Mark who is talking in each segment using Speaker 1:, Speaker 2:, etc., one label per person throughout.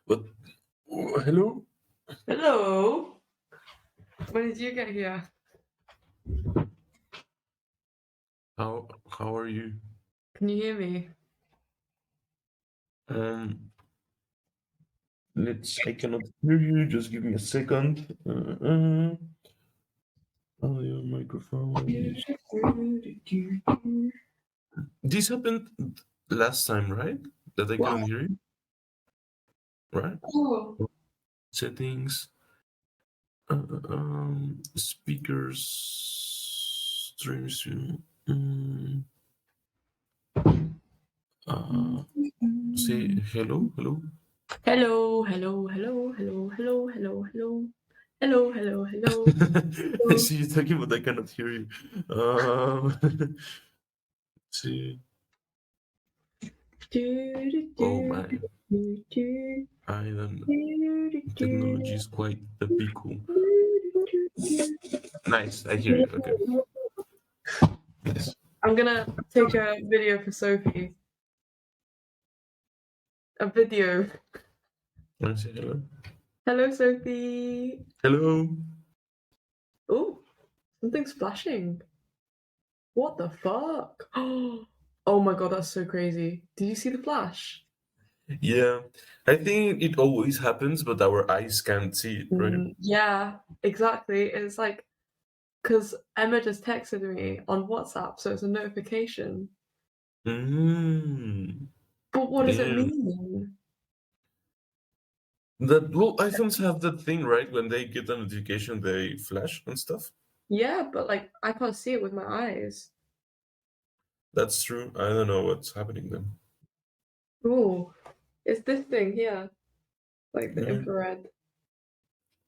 Speaker 1: But hello,
Speaker 2: Hello. When did you get here?
Speaker 1: how are you?
Speaker 2: Can you hear me?
Speaker 1: Um, I cannot hear you. Just give me a second. Audio microphone. This happened last time, right? That I
Speaker 2: What?
Speaker 1: couldn't hear you, right?
Speaker 2: Oh.
Speaker 1: Settings, speakers, streams. Uh, Say hello, hello.
Speaker 2: Hello, hello, hello, hello, hello, hello, hello. Hello, hello, hello.
Speaker 1: I
Speaker 2: Hello.
Speaker 1: see you talking, but I cannot hear you. Um, see. Oh my, I don't. Technology is quite the pickle. Nice, I hear you. Okay, yes.
Speaker 2: I'm gonna take a video for Sophie. A video.
Speaker 1: Want to say hello?
Speaker 2: Hello, Sophie.
Speaker 1: Hello.
Speaker 2: Oh, something's flashing. What the fuck? Oh my god, that's so crazy. Did you see the flash?
Speaker 1: Yeah, I think it always happens, but our eyes can't see it, right?
Speaker 2: Yeah, exactly. It's like because Emma just texted me on WhatsApp, so it's a notification.
Speaker 1: Mm,
Speaker 2: But what does it
Speaker 1: yeah.
Speaker 2: mean?
Speaker 1: That well, iPhones have that thing, right? When they get a notification, they flash and stuff.
Speaker 2: Yeah, but like I can't see it with my eyes.
Speaker 1: That's true. I don't know what's happening then.
Speaker 2: Oh, it's this thing here, like the
Speaker 1: Yeah.
Speaker 2: infrared.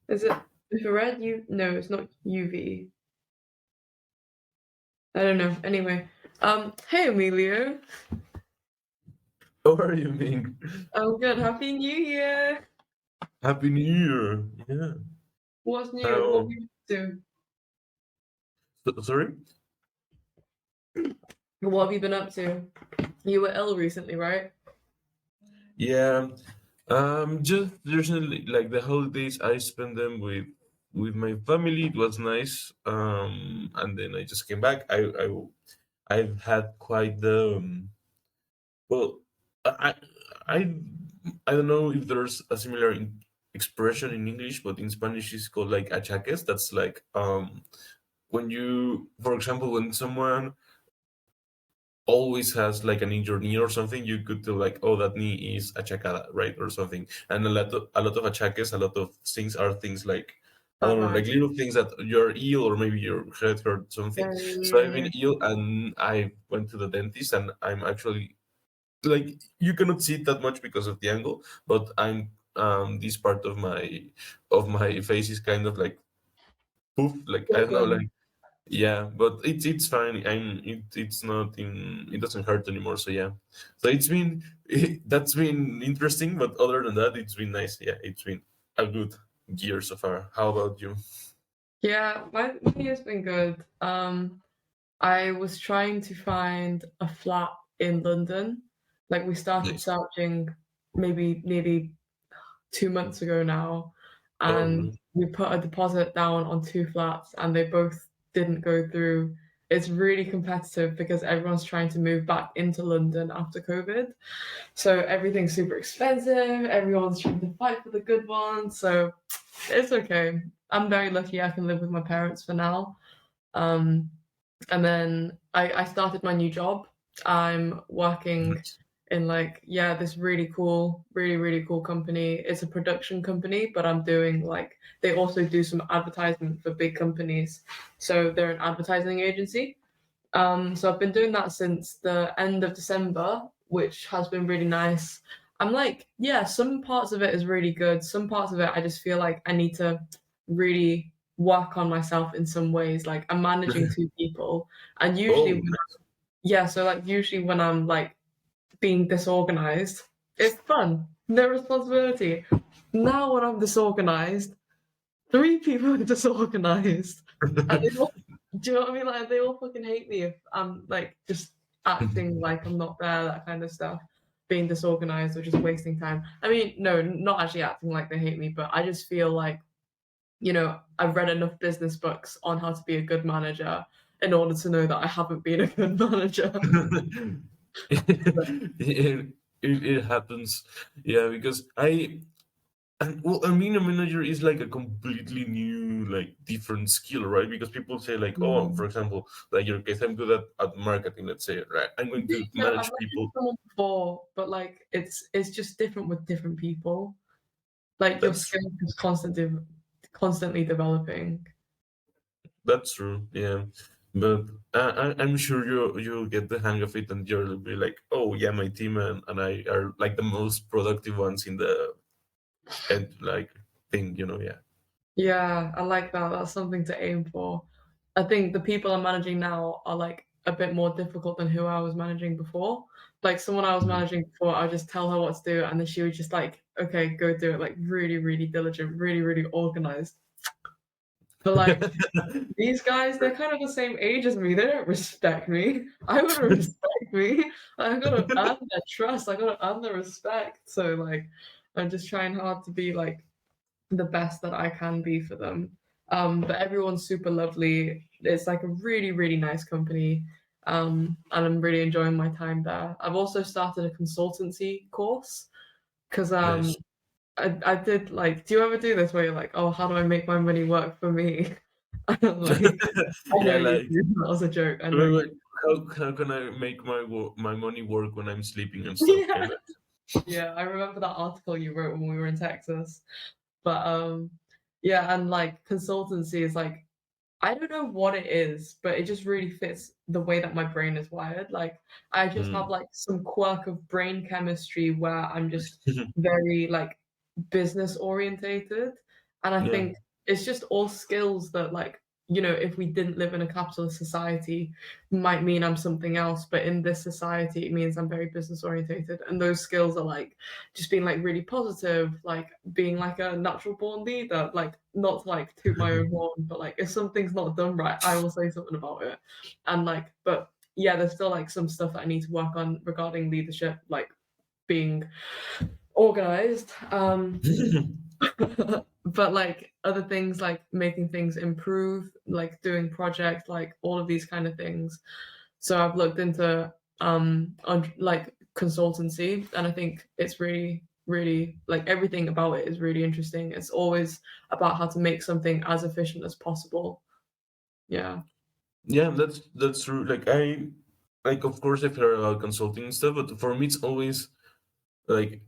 Speaker 2: Is it infrared? No, it's not UV. I don't know. Anyway, hey Emilio.
Speaker 1: How are you, Ming?
Speaker 2: I'm good. Happy New Year.
Speaker 1: Happy New Year. Yeah.
Speaker 2: What's new? What have
Speaker 1: How?
Speaker 2: you been
Speaker 1: Sorry?
Speaker 2: up to? What have you been up to? You were ill recently, right?
Speaker 1: Yeah. Just recently, like the holidays, I spent them with my family. It was nice. And then I just came back. I've had quite the well. I I I don't know if there's a similar expression in English, but in Spanish it's called like achaques. That's like when you, for example, when someone always has like an injured knee or something, you could tell like, oh, that knee is achacada, right, or something. And a lot of achaques, a lot of things are things like I
Speaker 2: Bad
Speaker 1: don't know, like
Speaker 2: vibes.
Speaker 1: little things that you're ill or maybe your head hurt something.
Speaker 2: Yeah,
Speaker 1: So
Speaker 2: yeah,
Speaker 1: I've
Speaker 2: yeah.
Speaker 1: been ill and I went to the dentist and I'm actually like you cannot see it that much because of the angle, but I'm this part of my face is kind of like poof, like I don't know,
Speaker 2: Swollen.
Speaker 1: like yeah, but it's fine. It's not in. It doesn't hurt anymore. So yeah, so it's been that's been interesting. But other than that, it's been nice. Yeah, it's been a good year so far. How about you?
Speaker 2: Yeah, my year's been good. I was trying to find a flat in London Like we started
Speaker 1: Nice.
Speaker 2: searching maybe nearly 2 months ago now,
Speaker 1: Oh,
Speaker 2: and
Speaker 1: really?
Speaker 2: we put a deposit down on two flats, and they both didn't go through. It's really competitive because everyone's trying to move back into London after COVID. So everything's super expensive. Everyone's trying to fight for the good ones. So it's okay. I'm very lucky I can live with my parents for now. Um, and then I started my new job. I'm working
Speaker 1: Nice.
Speaker 2: in like, yeah, this really cool, really cool company. It's a production company, but I'm doing like, they also do some advertisement for big companies. So they're an advertising agency. So I've been doing that since the end of December, which has been really nice. I'm like, yeah, some parts of it is really good. Some parts of it, I just feel like I need to really work on myself in some ways. Like I'm managing two people, and usually,
Speaker 1: Oh,
Speaker 2: yeah, so like usually when I'm like being disorganized, it's fun, no responsibility. Now when I'm disorganized, three people are disorganized, and they
Speaker 1: nice.
Speaker 2: all, do you know what I mean? Like they all fucking hate me if I'm like just acting like I'm not there, that kind of stuff, being disorganized or just wasting time. I mean, no, not actually acting like they hate me, but I just feel like I've read enough business books on how to be a good manager in order to know that I haven't been a good manager.
Speaker 1: It happens. Yeah, because and well, I mean, a manager is like a completely new, like different skill, right? Because people say like, oh, for
Speaker 2: Mm.
Speaker 1: example, like your case, I'm good at marketing. Let's say, right? I'm going to
Speaker 2: So I've
Speaker 1: manage
Speaker 2: mentioned
Speaker 1: people.
Speaker 2: someone before, but like it's just different with different people. Like your
Speaker 1: That's true.
Speaker 2: skill is constantly developing.
Speaker 1: That's true. Yeah, but I'm sure you'll get the hang of it, and you'll be like, oh yeah, my team and I are like the most productive ones in the ed like thing. Yeah.
Speaker 2: Yeah, I like that. That's something to aim for. I think the people I'm managing now are like a bit more difficult than who I was managing before. Like someone I was
Speaker 1: Mhm.
Speaker 2: managing before, I would just tell her what to do, and then she would just like, okay, go do it. Like really diligent, really organized. But like these guys, they're kind of the same age as me. They don't respect me. I gotta respect me. I gotta earn their trust. I gotta earn their respect. So like, I'm just trying hard to be like the best that I can be for them. But everyone's super lovely. It's like a really nice company. And I'm really enjoying my time there. I've also started a consultancy course because
Speaker 1: Nice.
Speaker 2: I did like, do you ever do this where you're like, oh, how do I make my money work for me? Like, I know
Speaker 1: Yeah,
Speaker 2: you
Speaker 1: like
Speaker 2: do. That was a joke. I know
Speaker 1: wait,
Speaker 2: you
Speaker 1: wait,
Speaker 2: do.
Speaker 1: how can I make my money work when I'm sleeping and stuff?
Speaker 2: Yeah.
Speaker 1: Kind of.
Speaker 2: Yeah, I remember that article you wrote when we were in Texas. But yeah, and like consultancy is like I don't know what it is, but it just really fits the way that my brain is wired. Like I just have
Speaker 1: Mm.
Speaker 2: like some quirk of brain chemistry where I'm just very like business orientated. And I
Speaker 1: Yeah.
Speaker 2: think it's just all skills that like, if we didn't live in a capitalist society might mean I'm something else, but in this society it means I'm very business orientated. And those skills are like just being like really positive, like being like a natural born leader, like not to like toot my own horn, but like if something's not done right, I will say something about it. And like, but yeah, there's still like some stuff that I need to work on regarding leadership, like being organized. But like other things like making things improve, like doing projects, like all of these kind of things. So I've looked into on like consultancy, and I think it's really like everything about it is really interesting. It's always about how to make something as efficient as possible. Yeah.
Speaker 1: Yeah, that's true. Like of course I've heard about consulting and stuff, but for me it's always like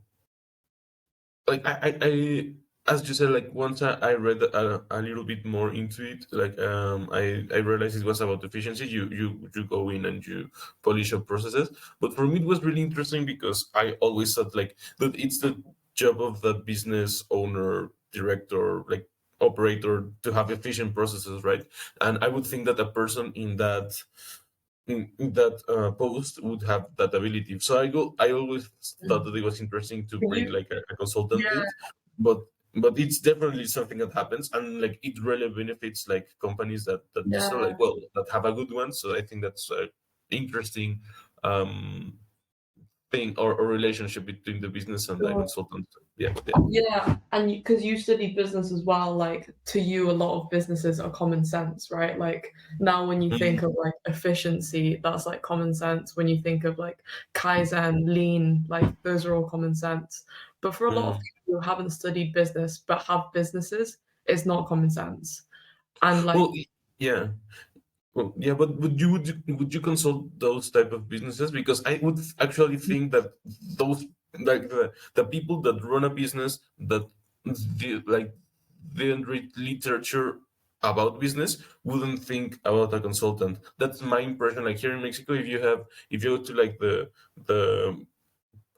Speaker 1: I as you said, like once I read a little bit more into it, like I realized it was about efficiency. You go in and you polish up processes, but for me it was really interesting because I always thought like that it's the job of the business owner, director, like operator to have efficient processes, right? And I would think that a person in that post would have that ability. So I always thought that it was interesting to
Speaker 2: Can
Speaker 1: bring
Speaker 2: you?
Speaker 1: like a consultant
Speaker 2: Yeah,
Speaker 1: to it, but it's definitely something that happens, and like it really benefits like companies that just are
Speaker 2: yeah,
Speaker 1: like well that have a good one. So I think that's interesting. Um, thing or relationship between the business and the consultant. Yeah, yeah.
Speaker 2: Yeah, and because you studied business as well, like to you, a lot of businesses are common sense, right? Like now, when you think
Speaker 1: Mm,
Speaker 2: of like efficiency, that's like common sense. When you think of like Kaizen, lean, like those are all common sense. But for a lot of
Speaker 1: mm.
Speaker 2: people who haven't studied business but have businesses, it's not common sense. And like,
Speaker 1: Well, yeah. Well, yeah, but would you consult those type of businesses? Because I would actually think that those, like the people that run a business that like didn't read literature about business wouldn't think about a consultant. That's my impression. Like here in Mexico, if you go to like the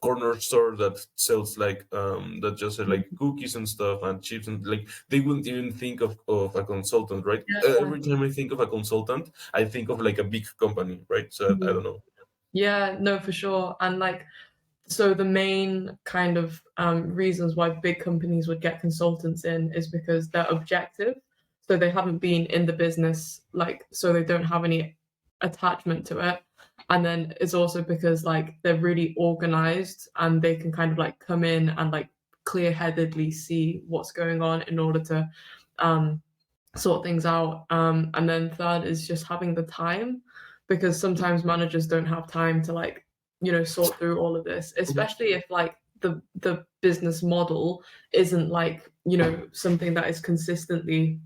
Speaker 1: corner store that sells like that just sell like cookies and stuff and chips, and like they wouldn't even think of a consultant, right?
Speaker 2: yeah,
Speaker 1: Every time I think of a consultant, I think of like a big company, right? So I
Speaker 2: mhm.
Speaker 1: don't know.
Speaker 2: Yeah, no, for sure. And like, so the main kind of reasons why big companies would get consultants in is because they're objective. So they haven't been in the business, like, so they don't have any attachment to it. And then it's also because like they're really organized and they can kind of like come in and like clear-headedly see what's going on in order to um, sort things out. And then third is just having the time, because sometimes managers don't have time to like, sort through all of this,
Speaker 1: Mhm.
Speaker 2: especially if like the business model isn't like, something that is consistently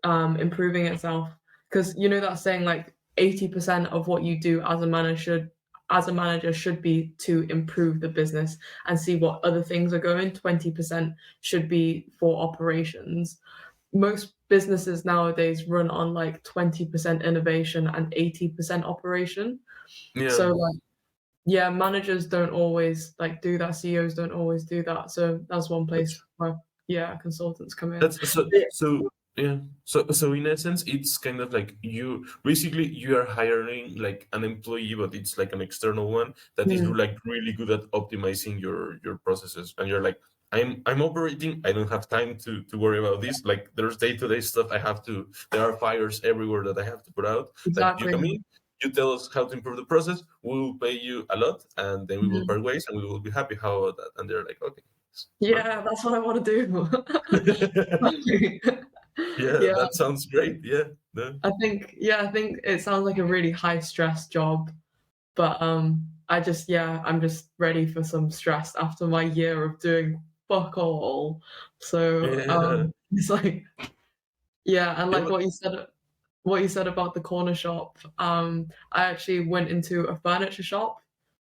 Speaker 2: improving itself. Because that saying like 80% of what you do as a manager should be to improve the business and see what other things are going. 20% should be for operations. Most businesses nowadays run on like 20% innovation and 80% operation.
Speaker 1: Yeah,
Speaker 2: So like, yeah, managers don't always like do that, CEOs don't always do that. So that's one place
Speaker 1: that's
Speaker 2: where, yeah, consultants come in.
Speaker 1: That's so yeah. So in essence, it's kind of like you are hiring like an employee, but it's like an external one that is
Speaker 2: Mm,
Speaker 1: like really good at optimizing your processes. And you're like, I'm operating. I don't have time to worry about this. Like there's day-to-day stuff I have to. There are fires everywhere that I have to put out. Like you
Speaker 2: exactly.
Speaker 1: come in, you tell us how to improve the process. We will pay you a lot, and then we will
Speaker 2: Mhm.
Speaker 1: part ways, and we will be happy. How about that? And they're like, okay,
Speaker 2: Yeah, that's what I want to do.
Speaker 1: perfect. Yeah,
Speaker 2: Yeah,
Speaker 1: that sounds great. Yeah. No.
Speaker 2: I think it sounds like a really high stress job, but I'm just ready for some stress after my year of doing fuck all. So
Speaker 1: Yeah.
Speaker 2: it's like, yeah, and
Speaker 1: Yeah,
Speaker 2: like what you said about the corner shop. I actually went into a furniture shop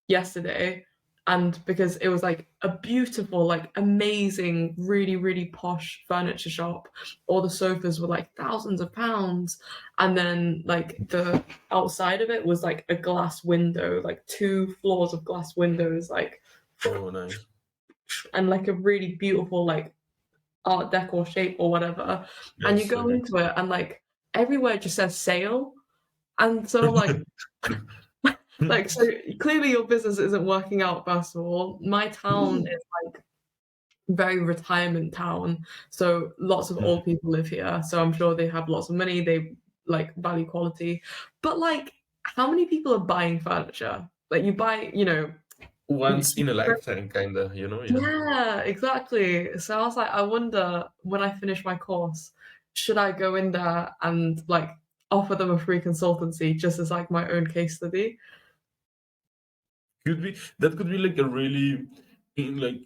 Speaker 2: yesterday, and because it was like a beautiful, like amazing, really, really posh furniture shop, all the sofas were like thousands of pounds, and then like the outside of it was like a glass window, like 2 floors of glass windows, like,
Speaker 1: oh, nice.
Speaker 2: and like a really beautiful like art deco shape or whatever, and you
Speaker 1: Yes.
Speaker 2: go
Speaker 1: Okay.
Speaker 2: into it and like everywhere it just says sale, and so I'm like, so clearly your business isn't working out, first of all. My town is like very retirement town, so lots of old people live here, so I'm sure they have lots of money, they like value quality. But like, how many people are buying furniture? Like you buy, you,
Speaker 1: Once in a lifetime, kinda. Yeah.
Speaker 2: yeah, exactly. So I was like, I wonder when I finish my course, should I go in there and like offer them a free consultancy just as like my own case study?
Speaker 1: Could be that could be like a really like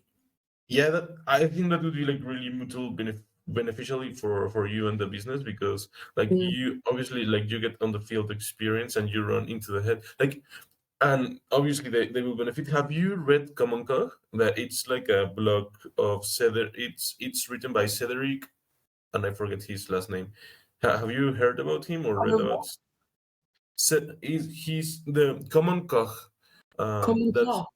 Speaker 1: yeah. That I think that would be like really beneficially for you and the business, because like
Speaker 2: Mm.
Speaker 1: you obviously like you get on the field experience and you run into the head like. And obviously they will benefit. Have you read Common Cog? That it's like a blog of Cedric. It's written by Cedric, and I forget his last name. Have you heard about him or read about? He's the Common Cog.
Speaker 2: Common
Speaker 1: That's
Speaker 2: cloth.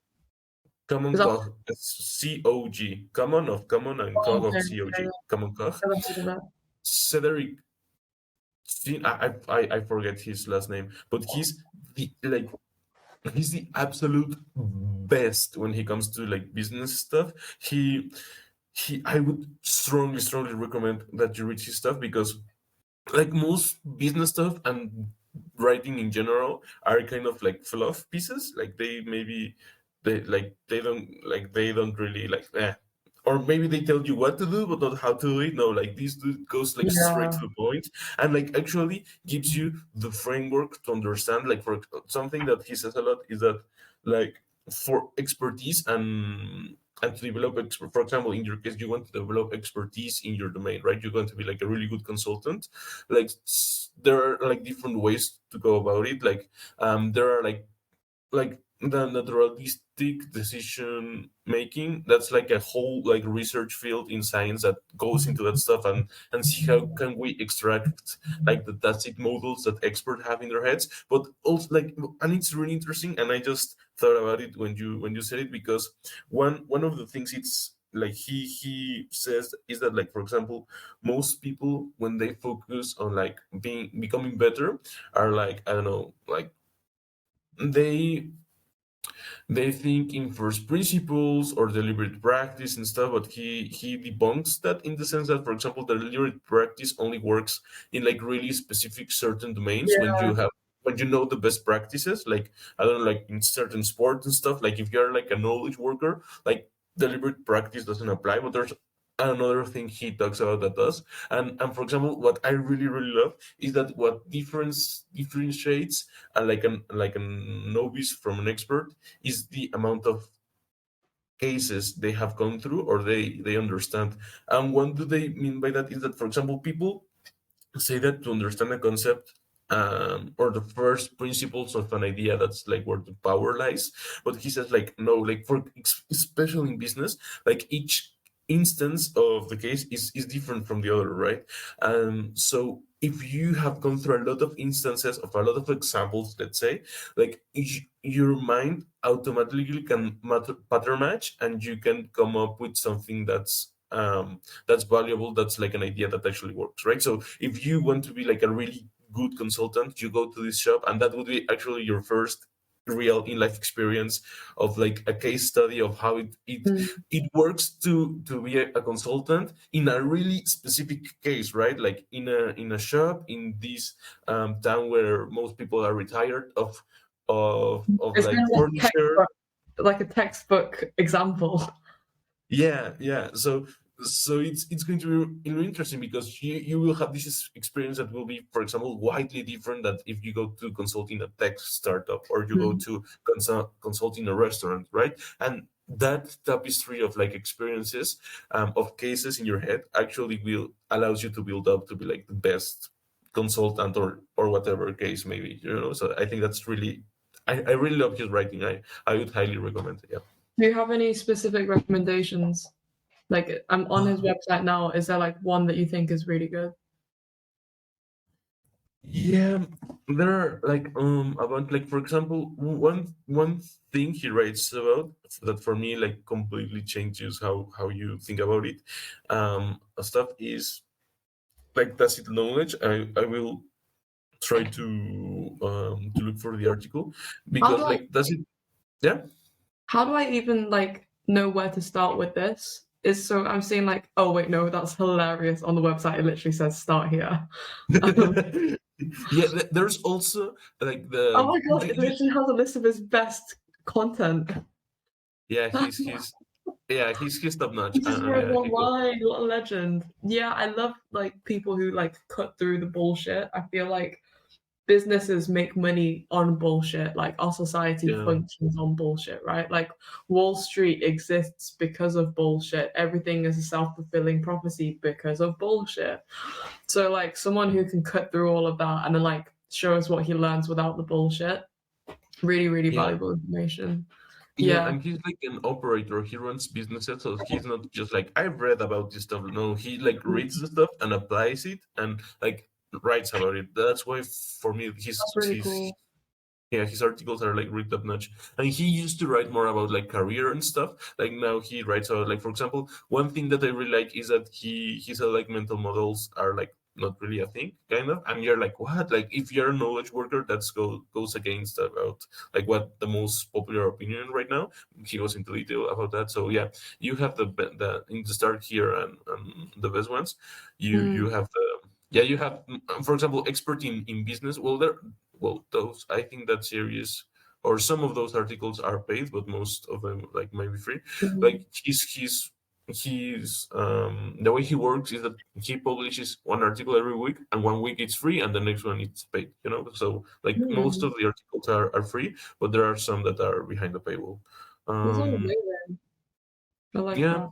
Speaker 2: Is
Speaker 1: Common
Speaker 2: that
Speaker 1: Cog. It's COG. Common of Common and
Speaker 2: oh,
Speaker 1: Cog
Speaker 2: okay,
Speaker 1: of
Speaker 2: okay,
Speaker 1: COG. Common Cog.
Speaker 2: never heard of that.
Speaker 1: Cedric. I forget his last name, but the like he's the absolute best when he comes to like business stuff. He I would strongly recommend that you read his stuff, because like most business stuff and writing in general are kind of like fluff pieces. Like they maybe they don't really or maybe they tell you what to do but not how to do it. No, like this dude goes like straight
Speaker 2: Yeah.
Speaker 1: to the point and like actually gives you the framework to understand. Like for something that he says a lot is that like for expertise and to develop for example, in your case, you want to develop expertise in your domain, right? You're going to be like a really good consultant. Like there are like different ways to go about it. There are like the naturalistic decision making. That's like a whole like research field in science that goes into that stuff and see how can we extract like the tacit models that experts have in their heads. But also like, and it's really interesting, and I just thought about it when you said it, because one of the things it's like he says is that, like, for example, most people when they focus on like becoming better are like, I don't know, like they they think in first principles or deliberate practice and stuff, but he debunks that in the sense that, for example, the deliberate practice only works in like really specific certain domains
Speaker 2: Yeah.
Speaker 1: when you know the best practices. Like, I don't know, like in certain sports and stuff. Like if you're like a knowledge worker, like deliberate practice doesn't apply. But there's another thing he talks about that does. And for example, what I really love is that what differentiates like a novice from an expert is the amount of cases they have gone through or they understand. And what do they mean by that is that, for example, people say that to understand a concept, or the first principles of an idea, that's like where the power lies. But he says like, no, like for especially in business, like each instance of the case is different from the other, right? So if you have gone through a lot of instances of a lot of examples, let's say, like your mind automatically can pattern match, and you can come up with something that's valuable, that's like an idea that actually works, right? So if you want to be like a really good consultant, you go to this shop, and that would be actually your first real in life experience of like a case study of how
Speaker 2: Mm.
Speaker 1: it works to be a consultant in a really specific case, right? Like in a shop in this town where most people are retired of
Speaker 2: It's
Speaker 1: like
Speaker 2: kind of
Speaker 1: furniture.
Speaker 2: like a textbook example.
Speaker 1: Yeah. So it's going to be really interesting, because you will have this experience that will be, for example, widely different that if you go to consult in a tech startup or you go
Speaker 2: Mm.
Speaker 1: to consult in a restaurant, right? And that tapestry of like experiences, of cases in your head, actually will allows you to build up to be like the best consultant or whatever case maybe, so I think that's really, I really love his writing. I would highly recommend it. Yeah.
Speaker 2: Do you have any specific recommendations? Like, I'm on his website now. Is there like one that you think is really good?
Speaker 1: Yeah, there are like about, like, for example, one thing he writes about that for me like completely changes how you think about it. Stuff is like tacit knowledge. I will try to look for the article,
Speaker 2: How
Speaker 1: because
Speaker 2: do I
Speaker 1: like tacit, yeah.
Speaker 2: how do I even like know where to start with this? Is so I'm seeing like, oh wait, no, that's hilarious. On the website, it literally says start here. Um,
Speaker 1: Yeah, there's also like
Speaker 2: oh my god, it
Speaker 1: you
Speaker 2: literally has a list of his best content.
Speaker 1: yeah, he's top notch.
Speaker 2: He just
Speaker 1: And
Speaker 2: wrote
Speaker 1: yeah,
Speaker 2: one
Speaker 1: he goes.
Speaker 2: line, what a legend. Yeah, I love like people who like cut through the bullshit. I feel like businesses make money on bullshit. Like our society
Speaker 1: Yeah.
Speaker 2: functions on bullshit, right? Like Wall Street exists because of bullshit. Everything is a self-fulfilling prophecy because of bullshit. So like someone who can cut through all of that and then like show us what he learns without the bullshit. Really, really
Speaker 1: Yeah.
Speaker 2: valuable information.
Speaker 1: Yeah,
Speaker 2: Yeah,
Speaker 1: and he's like an operator. He runs businesses, so he's not just like, I've read about this stuff. No, he like reads the stuff and applies it and like writes about it. That's why for me
Speaker 2: that's really cool.
Speaker 1: his articles are like really top notch. And he used to write more about like career and stuff. Like now he writes about, like, for example, one thing that I really like is that he said like mental models are like not really a thing, kind of. And you're like, what? Like if you're a knowledge worker, that's goes against about like what the most popular opinion right now. He goes into detail about that. So yeah, you have the in the start here and the best ones. You
Speaker 2: Mm.
Speaker 1: have the yeah, you have, for example, expert in business. Well, those, I think that series. or some of those articles are paid, but most of them like maybe free.
Speaker 2: Mm.
Speaker 1: Like he's the way he works is that he publishes one article every week, and one week it's free and the next one it's paid, you know. So like most
Speaker 2: Mm.
Speaker 1: of the articles are free, but there are some that are behind the paywall.
Speaker 2: That's all
Speaker 1: um
Speaker 2: amazing. I like
Speaker 1: yeah.
Speaker 2: that.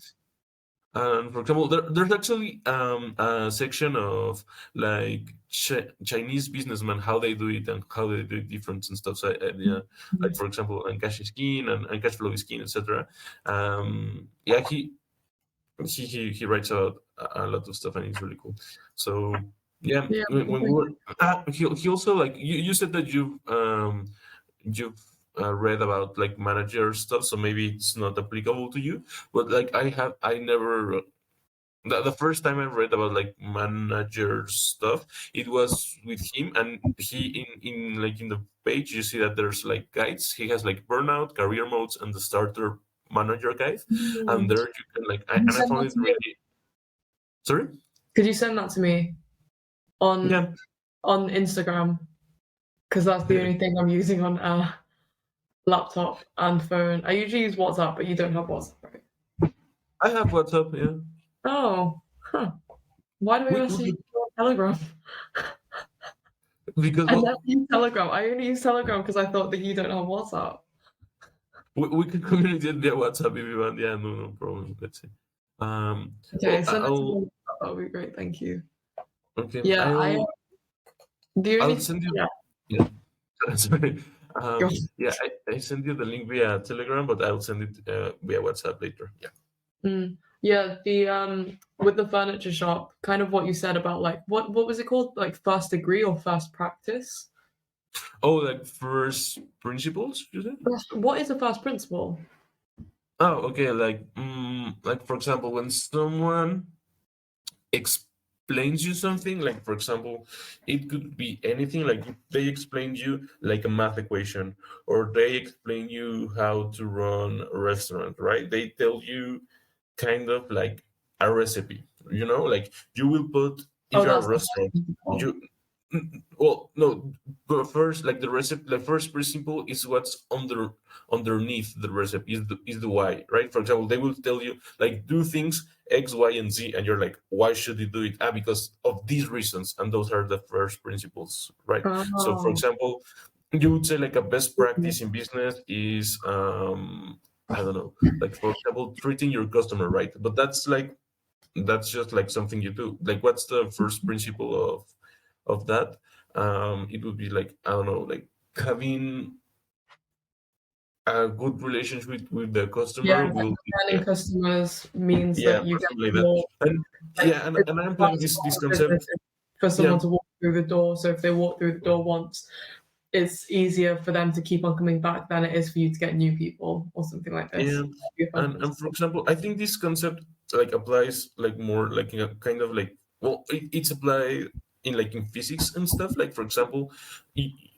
Speaker 1: And for example, there's actually a section of like Chinese businessmen, how they do it and how they do it different and stuff. So yeah, like for example, on cash skin and cash flow skin, etc. Yeah, he writes a lot of stuff and it's really cool. So yeah,
Speaker 2: Yeah,
Speaker 1: when we were he also like you said that you've read about like manager stuff, so maybe it's not applicable to you. But like I never the first time I read about like manager stuff, it was with him, and he in like in the page you see that there's like guides. He has like burnout, career modes, and the starter manager guide, and
Speaker 2: Mm.
Speaker 1: there you can like
Speaker 2: Could you
Speaker 1: and I
Speaker 2: send
Speaker 1: found
Speaker 2: that
Speaker 1: it
Speaker 2: to me?
Speaker 1: really sorry.
Speaker 2: Could you send that to me
Speaker 1: Yeah.
Speaker 2: on Instagram? Because that's the only thing I'm using on laptop and phone. I usually use WhatsApp, but you don't have WhatsApp, right?
Speaker 1: I have WhatsApp. Yeah,
Speaker 2: Oh, huh. Why do I
Speaker 1: we
Speaker 2: message you
Speaker 1: could
Speaker 2: on Telegram?
Speaker 1: because
Speaker 2: I never
Speaker 1: well
Speaker 2: use Telegram. I only use Telegram because I thought that you don't have WhatsApp.
Speaker 1: we can communicate via WhatsApp if you want. Yeah, no problem. Let's see.
Speaker 2: Okay,
Speaker 1: Well,
Speaker 2: send it to
Speaker 1: I'll
Speaker 2: me. That would be great. Thank you.
Speaker 1: okay.
Speaker 2: Yeah, I the
Speaker 1: I'll
Speaker 2: only
Speaker 1: send you.
Speaker 2: yeah.
Speaker 1: Yeah. Sorry.
Speaker 2: Go.
Speaker 1: Yeah, I send you the link via Telegram, but I'll send it via WhatsApp later. Yeah.
Speaker 2: Mm. Yeah, the with the furniture shop, kind of what you said about like what was it called? Like first degree or first practice?
Speaker 1: Oh, like first principles, you said?
Speaker 2: What is a first principle?
Speaker 1: Oh, okay. Like for example, when someone explains you something, like for example, it could be anything. Like if they explain you like a math equation, or they explain you how to run a restaurant, right? They tell you kind of like a recipe, you know, like you will put if
Speaker 2: Oh,
Speaker 1: you're a
Speaker 2: that's the first
Speaker 1: restaurant
Speaker 2: principle.
Speaker 1: you well no but first like the recipe, the first principle is what's underneath the recipe is the why, right? For example, they will tell you like do things X, Y, and Z, and you're like, why should you do it? Because of these reasons, and those are the first principles, right? So for
Speaker 2: Oh,
Speaker 1: example, you would say like a best
Speaker 2: okay.
Speaker 1: practice in business is I don't know, like for example treating your customer right, but that's just like something you do. Like what's the first principle of that? It would be like I don't know, like having a good relationship with the
Speaker 2: Yeah,
Speaker 1: customer
Speaker 2: like
Speaker 1: will be,
Speaker 2: retaining
Speaker 1: yeah,
Speaker 2: customers means
Speaker 1: yeah,
Speaker 2: that you
Speaker 1: or
Speaker 2: get
Speaker 1: something like that.
Speaker 2: more
Speaker 1: And
Speaker 2: like
Speaker 1: yeah,
Speaker 2: it's
Speaker 1: and I'm
Speaker 2: quite
Speaker 1: applying this
Speaker 2: a business
Speaker 1: concept.
Speaker 2: for someone
Speaker 1: Yeah.
Speaker 2: to walk through the door. So if they walk through the door once, it's easier for them to keep on coming back than it is for you to get new people or something like
Speaker 1: Yeah,
Speaker 2: this. Your first
Speaker 1: and for
Speaker 2: principle.
Speaker 1: example, I think this concept like applies like more like in a kind of like well, it's applied in like in physics and stuff. Like for example,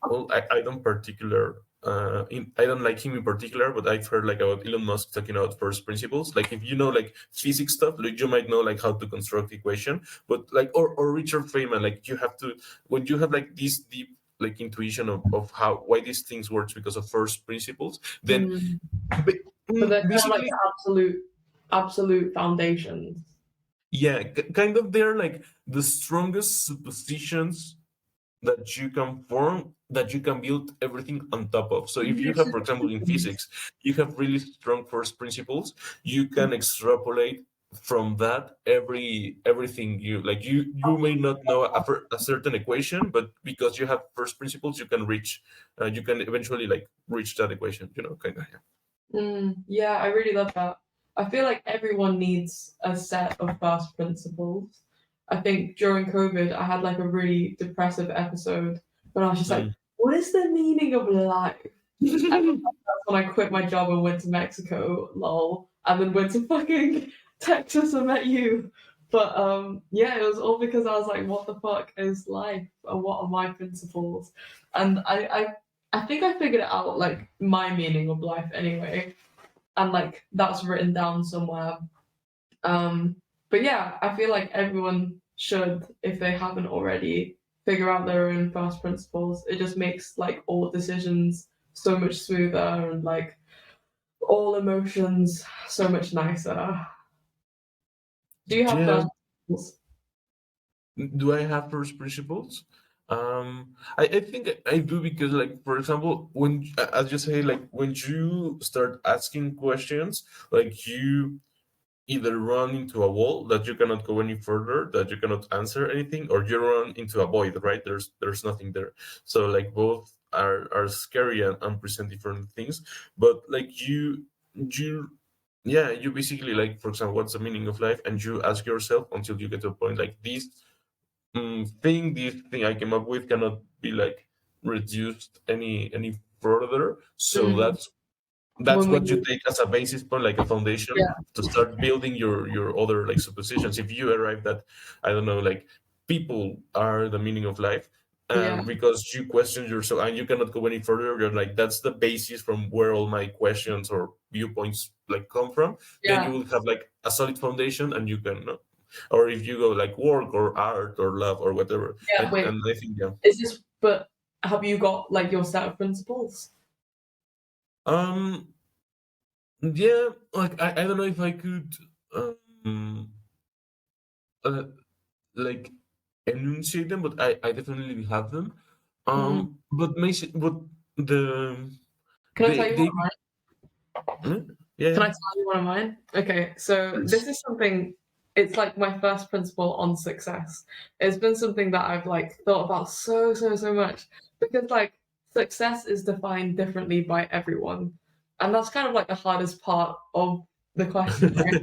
Speaker 1: well, I don't particular I don't like him in particular, but I've heard like about Elon Musk talking about first principles. Like if you know like physics stuff, like you might know like how to construct equation, but like or Richard Feynman, like you have to when you have like this deep like intuition of how why these things works because of first principles, then
Speaker 2: Mm. So they're kind of like
Speaker 1: basically,
Speaker 2: the absolute foundations.
Speaker 1: yeah, kind of they're like the strongest suppositions that you can form, that you can build everything on top of. So if you have, for example, in physics, you have really strong first principles, you can extrapolate from that everything you like you may not know a certain equation, but because you have first principles you can reach you can eventually like reach that equation, you know, kind of.
Speaker 2: Yeah, I really love that. I feel like everyone needs a set of first principles. I think during COVID, I had like a really depressive episode when I was just like,
Speaker 1: Mm.
Speaker 2: what is the meaning of life? And that's when I quit my job and went to Mexico, lol, and then went to fucking Texas and met you. But yeah, it was all because I was like, what the fuck is life and what are my principles? And I think I figured it out, like my meaning of life anyway, and like that's written down somewhere. Um, but yeah, I feel like everyone should, if they haven't already, figure out their own first principles. It just makes like all decisions so much smoother and like all emotions so much nicer. Do you have
Speaker 1: Yeah.
Speaker 2: first principles?
Speaker 1: Do I have first principles? I think I do because, like, for example, when, as you say, like, when you start asking questions, like, you either run into a wall that you cannot go any further, that you cannot answer anything, or you run into a void, right? There's nothing there. So, like, both are scary and present different things. But, like, you yeah, you basically, like, for example, what's the meaning of life, and you ask yourself until you get to a point like this this thing I came up with cannot be, like, reduced any further. So
Speaker 2: Mm.
Speaker 1: that's
Speaker 2: When
Speaker 1: what you
Speaker 2: we,
Speaker 1: take as a basis point, like a foundation
Speaker 2: yeah,
Speaker 1: to start building your other, like, suppositions. If you arrive that, I don't know, like, people are the meaning of life,
Speaker 2: yeah,
Speaker 1: and because you question yourself and you cannot go any further, you're like, that's the basis from where all my questions or viewpoints, like, come from. Then you
Speaker 2: yeah.
Speaker 1: will have, like, a solid foundation, and you can, or if you go, like, work or art or love or whatever,
Speaker 2: Yeah, wait,
Speaker 1: and I think, yeah.
Speaker 2: is this, but have you got like your set of principles?
Speaker 1: um yeah, like, I don't know if I could, um uh, like, enunciate them, but I definitely have them.
Speaker 2: Mm.
Speaker 1: But the
Speaker 2: Can I tell you one
Speaker 1: they
Speaker 2: of mine?
Speaker 1: yeah,
Speaker 2: Can
Speaker 1: yeah.
Speaker 2: I tell you one of mine? Okay, so this
Speaker 1: Please.
Speaker 2: is something, it's like my first principle on success. It's been something that I've like thought about so much because like success is defined differently by everyone. And that's kind of like the hardest part of the question, right?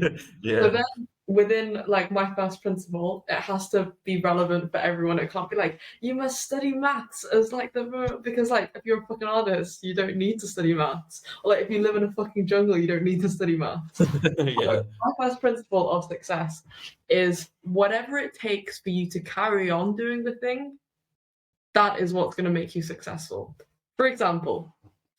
Speaker 2: So
Speaker 1: Yeah.
Speaker 2: then within like my first principle, it has to be relevant for everyone. It can't be like, you must study maths as like because like if you're a fucking artist, you don't need to study maths. Or like if you live in a fucking jungle, you don't need to study maths. So
Speaker 1: Yeah.
Speaker 2: my first principle of success is whatever it takes for you to carry on doing the thing, that is what's going to make you successful. For example,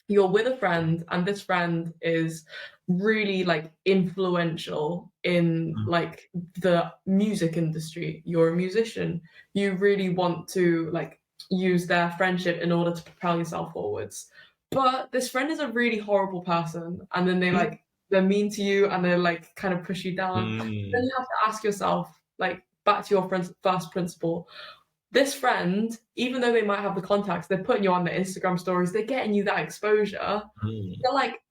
Speaker 2: you're with a friend and this friend is really like influential in like the music industry. You're a musician, you really want to like use their friendship in order to propel yourself forwards, but this friend is a really horrible person and then they're mean to you and they like kind of push you down. Then
Speaker 1: Mm,
Speaker 2: you have to ask yourself, like, back to your friend's first principle, this friend, even though they might have the contacts, they're putting you on their Instagram stories, they're getting you that exposure.
Speaker 1: mm,
Speaker 2: They're like,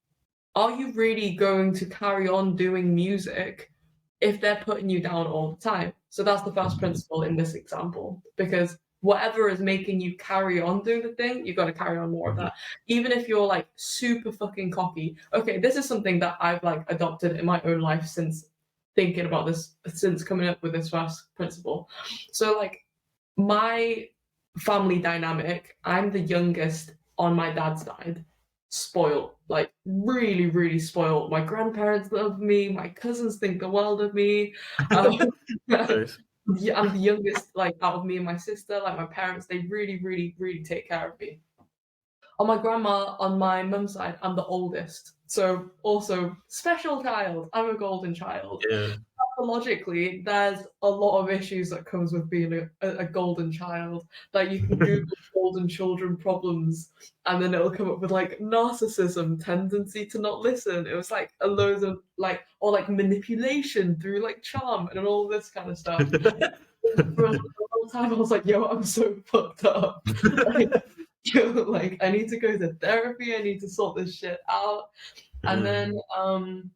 Speaker 2: are you really going to carry on doing music if they're putting you down all the time? So that's the first principle in this example, because whatever is making you carry on doing the thing, you've got to carry on more of
Speaker 1: mhm,
Speaker 2: that. Even if you're like super fucking cocky. Okay, this is something that I've like adopted in my own life since thinking about this, since coming up with this first principle. So like my family dynamic, I'm the youngest on my dad's side, spoiled, like really spoiled. My grandparents love me, my cousins think the world of me. Um,
Speaker 1: nice.
Speaker 2: yeah, I'm the youngest, like out of me and my sister. Like my parents, they really take care of me. On my grandma, on my mum's side, I'm the oldest. So also special child. I'm a golden child.
Speaker 1: Yeah.
Speaker 2: Logically, there's a lot of issues that comes with being a golden child. Like you can Google golden children problems, and then it'll come up with like narcissism, tendency to not listen. It was like a load of like or like manipulation through like charm and all this kind of stuff. For a long time, I was like, "Yo, I'm so fucked up." Like, yo, like I need to go to therapy. I need to sort this shit out. And then
Speaker 1: Mm,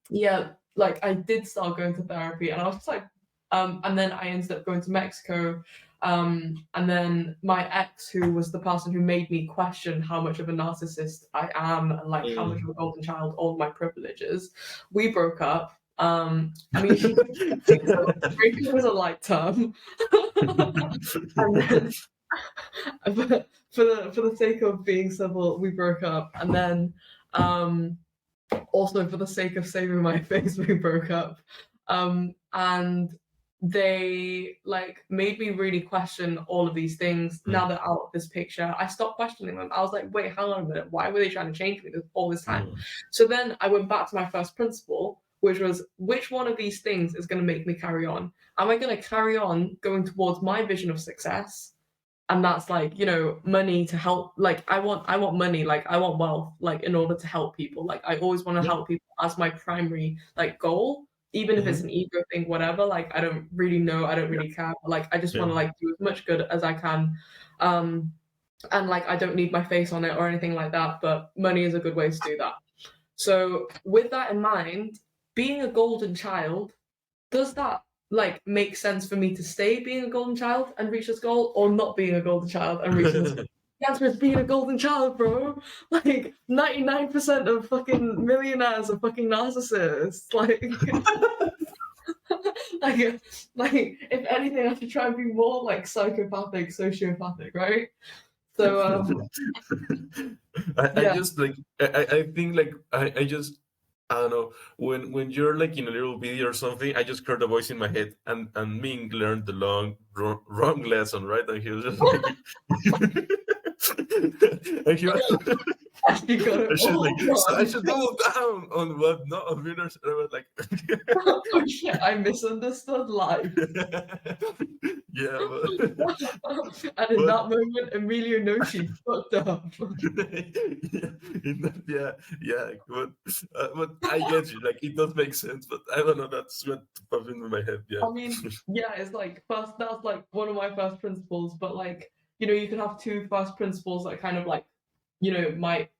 Speaker 2: yeah, like I did start going to therapy and I was just like, and then I ended up going to Mexico. And then my ex, who was the person who made me question how much of a narcissist I am and like how much of a
Speaker 1: mm.
Speaker 2: golden child, all my privileges, we broke up. I mean, she breakup was a light term. And then for the sake of being civil, we broke up. And then also for the sake of saving my face, we broke up. And they like made me really question all of these things. Now
Speaker 1: Mm,
Speaker 2: they're out of this picture, I stopped questioning them. I was like, wait, hang on a minute, why were they trying to change me all this time?
Speaker 1: mm,
Speaker 2: So then I went back to my first principle, which was which one of these things is going to make me carry on? Am I going to carry on going towards my vision of success, and that's like, you know, money to help. Like I want money, like I want wealth, like in order to help people. Like I always want to
Speaker 1: Yeah.
Speaker 2: help people as my primary like goal, even if it's
Speaker 1: Hmm.
Speaker 2: an ego thing, whatever. Like I don't really know, I don't
Speaker 1: Yeah.
Speaker 2: really care. But, like I just
Speaker 1: Yeah.
Speaker 2: want to like do as much good as I can. Um and like I don't need my face on it or anything like that, but money is a good way to do that. So with that in mind, being a golden child, does that like make sense for me to stay being a golden child and reach this goal, or not being a golden child and reaching this goal? The answer is being a golden child, bro. Like 99% of fucking millionaires are fucking narcissists. Like, like if anything, I should try and be more like psychopathic, sociopathic, right? So
Speaker 1: I
Speaker 2: yeah.
Speaker 1: just like I think like I just I don't know when you're like in a little video or something. I just heard a voice in my head, and Ming learned the wrong lesson, right? And he was just like, and he was,
Speaker 2: You got it
Speaker 1: and she's like,
Speaker 2: all
Speaker 1: so I
Speaker 2: wrong.
Speaker 1: should double down on what not on winners. And I was like,
Speaker 2: Oh shit, I misunderstood life.
Speaker 1: yeah,
Speaker 2: And in
Speaker 1: but
Speaker 2: that moment, Emilio knows she fucked up.
Speaker 1: yeah, yeah, but I get you. Like it does make sense, but I don't know. That's what popped into my head. Yeah.
Speaker 2: I mean, yeah, it's like first, that's like one of my first principles, but like, you know, you can have two first principles that kind of like, you know, might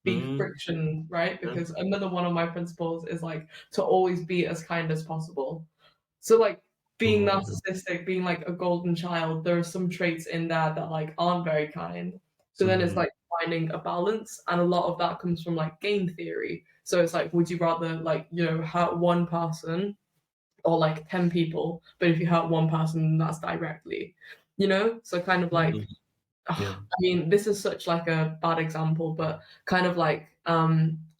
Speaker 2: be
Speaker 1: Mm,
Speaker 2: friction, right?
Speaker 1: yeah.
Speaker 2: Because another one of my principles is like to always be as kind as possible. So like being
Speaker 1: Oh,
Speaker 2: narcissistic, being like a golden child, there are some traits in there that like aren't very kind. So then it's
Speaker 1: mhm,
Speaker 2: like finding a balance, and a lot of that comes from like game theory. So it's like, would you rather like, you know, hurt one person or like 10 people, but if you hurt one person, that's directly, you know? So kind of like
Speaker 1: mhm, yeah.
Speaker 2: I mean, this is such like a bad example, but kind of like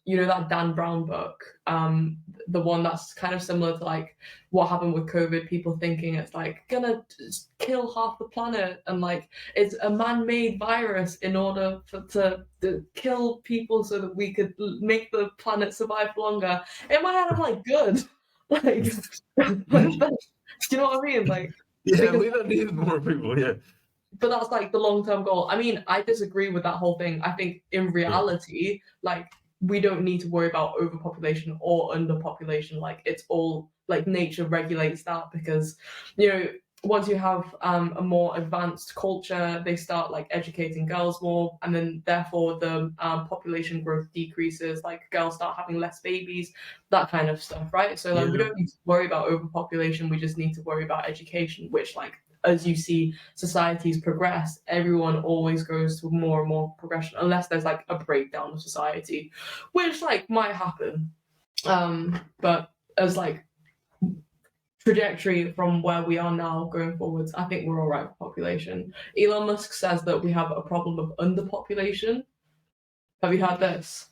Speaker 2: you know that Dan Brown book, the one that's kind of similar to like what happened with COVID, people thinking it's like gonna just kill half the planet and like it's a man-made virus in order to kill people so that we could make the planet survive longer. In my head, I'm like, good. Like, you know what I mean? Like,
Speaker 1: Yeah,
Speaker 2: because
Speaker 1: we don't need more people. Yeah,
Speaker 2: but that's like the long term goal. I mean, I disagree with that whole thing. I think in
Speaker 1: yeah.
Speaker 2: reality, like we don't need to worry about overpopulation or underpopulation. Like it's all like nature regulates that because, you know, once you have a more advanced culture, they start like educating girls more, and then therefore the population growth decreases. Like girls start having less babies, that kind of stuff, right? So like we
Speaker 1: Yeah.
Speaker 2: don't need to worry about overpopulation. We just need to worry about education, which like as you see societies progress, everyone always goes to more and more progression, unless there's like a breakdown of society, which like might happen. But as like trajectory from where we are now going forwards, I think we're all right for population. Elon Musk says that we have a problem of underpopulation. Have you heard this?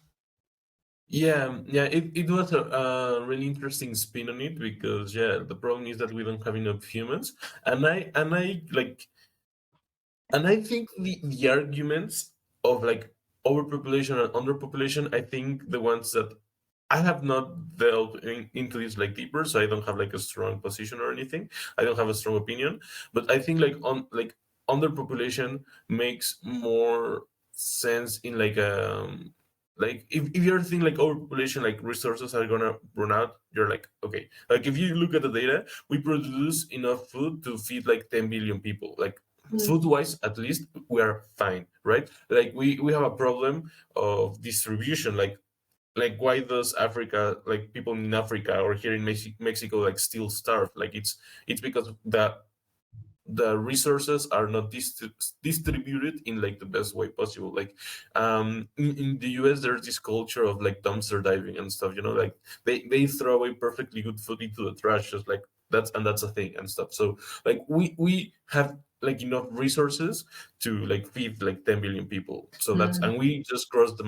Speaker 1: Yeah, yeah, it was a really interesting spin on it because yeah, the problem is that we don't have enough humans, and I like, and I think the arguments of like overpopulation and underpopulation, I think the ones that I have not delved into this like deeper, so I don't have like a strong position or anything. I don't have a strong opinion, but I think like underpopulation makes more sense in like if you're thinking like overpopulation, like resources are gonna run out. You're like okay, like if you look at the data, we produce enough food to feed like 10 billion people. Like
Speaker 2: Mm,
Speaker 1: food wise, at least we are fine, right? Like we have a problem of distribution, like why does Africa, like people in Africa or here in Mexico like still starve? Like it's because the resources are not distributed in like the best way possible. Like in the US there's this culture of like dumpster diving and stuff, you know, like they throw away perfectly good food into the trash, just like that's a thing and stuff. So like we have like enough resources to like feed like 10 billion people. So that's,
Speaker 2: mm.
Speaker 1: and we just crossed the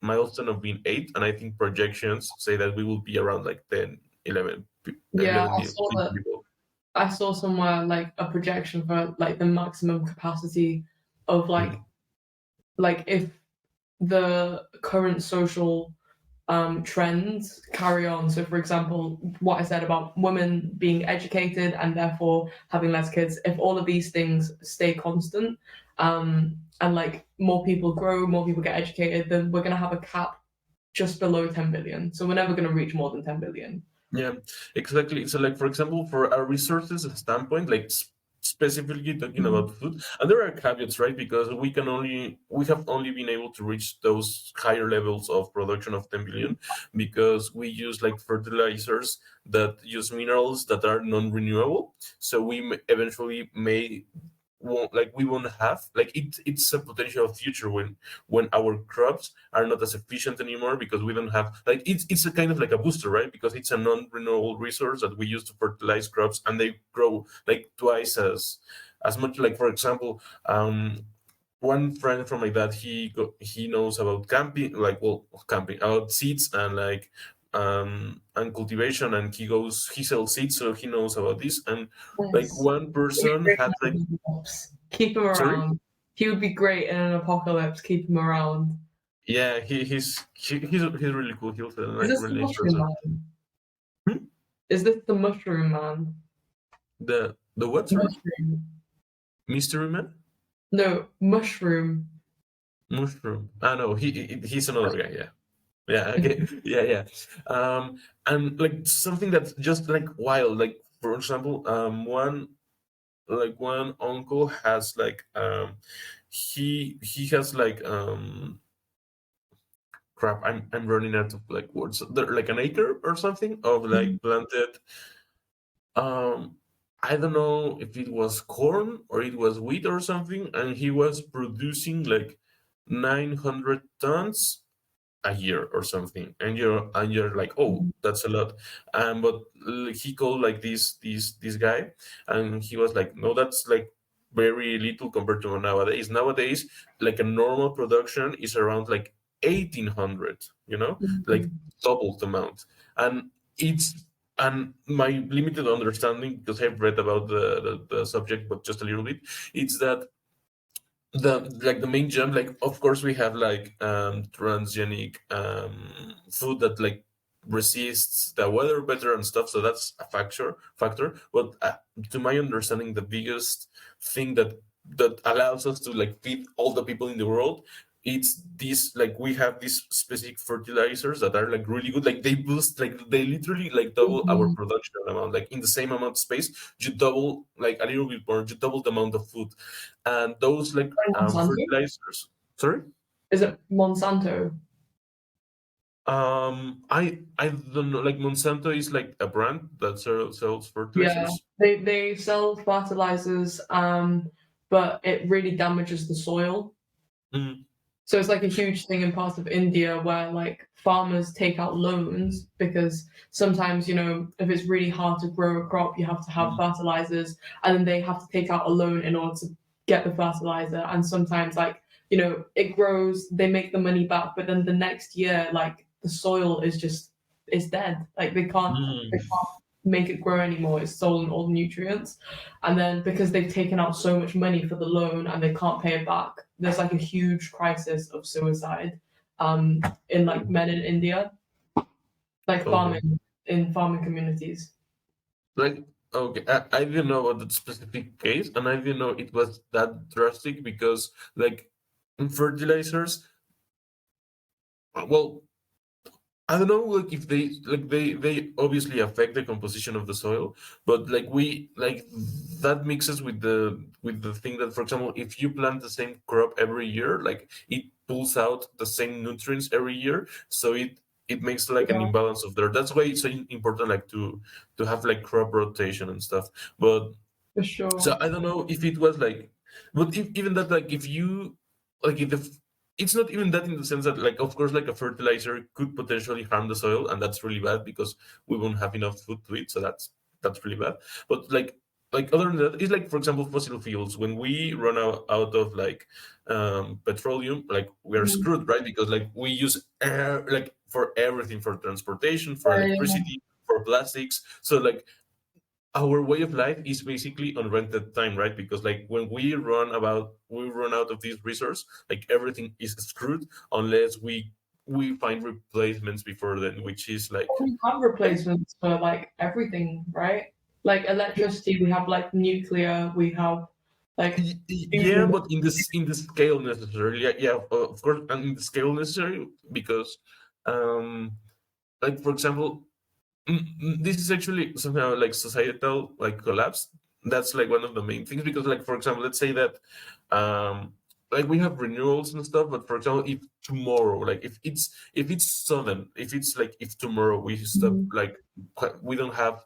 Speaker 1: milestone of being 8, and I think projections say that we will be around like 10 11
Speaker 2: Yeah,
Speaker 1: 11
Speaker 2: I saw
Speaker 1: billion
Speaker 2: that.
Speaker 1: people.
Speaker 2: I saw somewhere like a projection for like the maximum capacity of
Speaker 1: Mm,
Speaker 2: like if the current social trends carry on. So, for example, what I said about women being educated and therefore having less kids, if all of these things stay constant, and like more people grow, more people get educated, then we're going to have a cap just below 10 billion. So, we're never going to reach more than 10 billion.
Speaker 1: Yeah, exactly. So, like for example, for our resources standpoint, like specifically talking about food, and there are caveats, right? Because we have only been able to reach those higher levels of production of 10 billion because we use like fertilizers that use minerals that are non-renewable. So eventually may won't like we won't have like it's a potential future when our crops are not as efficient anymore because we don't have like it's a kind of like a booster, right? Because it's a non-renewable resource that we use to fertilize crops and they grow like twice as much. Like for example, one friend from my dad, he knows about camping, like well camping about seeds and like and cultivation, and he sells seeds, so he knows about this. And like
Speaker 2: Yes.
Speaker 1: one person had like
Speaker 2: Keep him
Speaker 1: sorry.
Speaker 2: around. He would be great in an apocalypse. Keep him around.
Speaker 1: Yeah, he's really cool. He's a
Speaker 2: Is this the
Speaker 1: really nice
Speaker 2: mushroom
Speaker 1: person.
Speaker 2: man?
Speaker 1: Hmm?
Speaker 2: Is this the mushroom man?
Speaker 1: The what? Sorry,
Speaker 2: Mushroom.
Speaker 1: Mystery Man,
Speaker 2: No, mushroom.
Speaker 1: Mushroom. Ah no, he's another guy. Yeah, yeah. Okay, yeah, yeah. And like something that's just like wild. Like for example, one uncle has like he has like crap. I'm running out of like words. There, like an acre or something of like planted um I don't know if it was corn or it was wheat or something, and he was producing like 900 tons a year or something, and you're like, oh, that's a lot. But he called like this guy, and he was like, no, that's like very little compared to nowadays. Like a normal production is around like 1800, like double the amount. And it's and my limited understanding, because I've read about the subject but just a little bit, it's that the main jump, like of course we have like transgenic food that like resists the weather better and stuff, so that's a factor. But to my understanding, the biggest thing that allows us to like feed all the people in the world, it's this, like we have these specific fertilizers that are like really good, like they boost, like they literally like double our
Speaker 2: Mhm.
Speaker 1: production amount, like in the same amount of space you double, like a little bit more, you double the amount of food. And those like
Speaker 2: Monsanto?
Speaker 1: fertilizers, sorry.
Speaker 2: Is it Monsanto?
Speaker 1: I don't know, like Monsanto is like a brand that sells
Speaker 2: Yeah,
Speaker 1: fertilizers.
Speaker 2: they sell fertilizers, but it really damages the soil.
Speaker 1: Mm,
Speaker 2: So it's like a huge thing in parts of India where like farmers take out loans because sometimes, if it's really hard to grow a crop, you have to have
Speaker 1: mm,
Speaker 2: fertilizers, and then they have to take out a loan in order to get the fertilizer. And sometimes like, it grows, they make the money back, but then the next year, like the soil is dead. Like they can't
Speaker 1: mm,
Speaker 2: make it grow anymore. It's stolen all the nutrients. And then because they've taken out so much money for the loan and they can't pay it back, there's like a huge crisis of suicide in like men in India, like
Speaker 1: okay.
Speaker 2: farming communities.
Speaker 1: Like, okay, I didn't know about that specific case, and I didn't know it was that drastic because, like, in fertilizers, well, I don't know, like if they obviously affect the composition of the soil, but like we like that mixes with the thing that, for example, if you plant the same crop every year, like it pulls out the same nutrients every year, so it makes like an
Speaker 2: Yeah,
Speaker 1: imbalance of there. That's why it's so important, like to have like crop rotation and stuff. But
Speaker 2: for
Speaker 1: so
Speaker 2: sure.
Speaker 1: I don't know if it was like, but even that, like if you like if the, it's not even that in the sense that, like, of course, like a fertilizer could potentially harm the soil, and that's really bad because we won't have enough food to eat. So that's really bad. But like other than that, it's like, for example, fossil fuels. When we run out of like petroleum, like we are
Speaker 2: Mhm.
Speaker 1: screwed, right? Because like we use air, like for everything, for transportation, for
Speaker 2: Yeah,
Speaker 1: electricity, for plastics. So like our way of life is basically unrented time, right? Because like when we run out of this resource, like everything is screwed unless we find replacements before then, which is like
Speaker 2: We have replacements for like everything, right? Like electricity, we have like nuclear, we have like
Speaker 1: Yeah,
Speaker 2: fusion.
Speaker 1: but in the scale necessary. Yeah, yeah, of course, and in the scale necessary because, um, like for example, this is actually somehow like societal like collapse. That's like one of the main things because, like for example, let's say that, like we have renewals and stuff. But for example, if tomorrow, like if it's sudden, if it's like if tomorrow we stop
Speaker 2: Mhm.
Speaker 1: like we don't have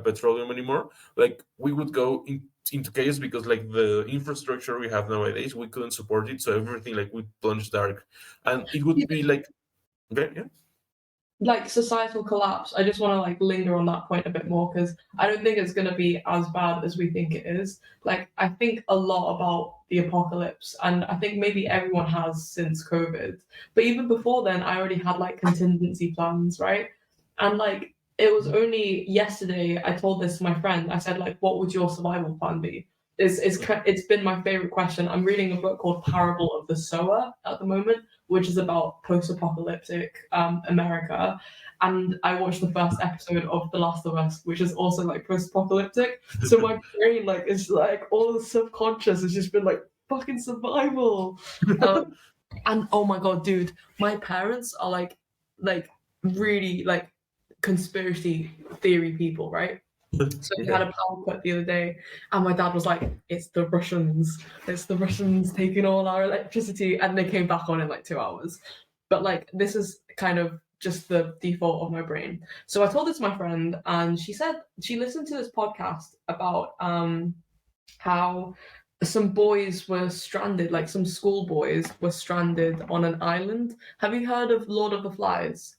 Speaker 1: petroleum anymore, like we would go into chaos because like the infrastructure we have nowadays we couldn't support it, so everything like would plunge dark, and it would be like okay, yeah.
Speaker 2: Like societal collapse, I just want to like linger on that point a bit more because I don't think it's going to be as bad as we think it is. Like I think a lot about the apocalypse, and I think maybe everyone has since COVID. But even before then, I already had like contingency plans, right? And like it was only yesterday I told this to my friend. I said like, "What would your survival plan be?" It's been my favorite question. I'm reading a book called Parable of the Sower at the moment, which is about post-apocalyptic America. And I watched the first episode of The Last of Us, which is also like post-apocalyptic. So my brain like is like all the subconscious has just been like fucking survival. And oh my god, dude, my parents are like really like conspiracy theory people, right? So we had
Speaker 1: Yeah.
Speaker 2: a power cut the other day, and my dad was like, "It's the Russians. It's the Russians taking all our electricity," and they came back on in like 2 hours. But like, this is kind of just the default of my brain. So I told this to my friend, and she said she listened to this podcast about how some boys were stranded, like some school boys were stranded on an island. Have you heard of Lord of the Flies?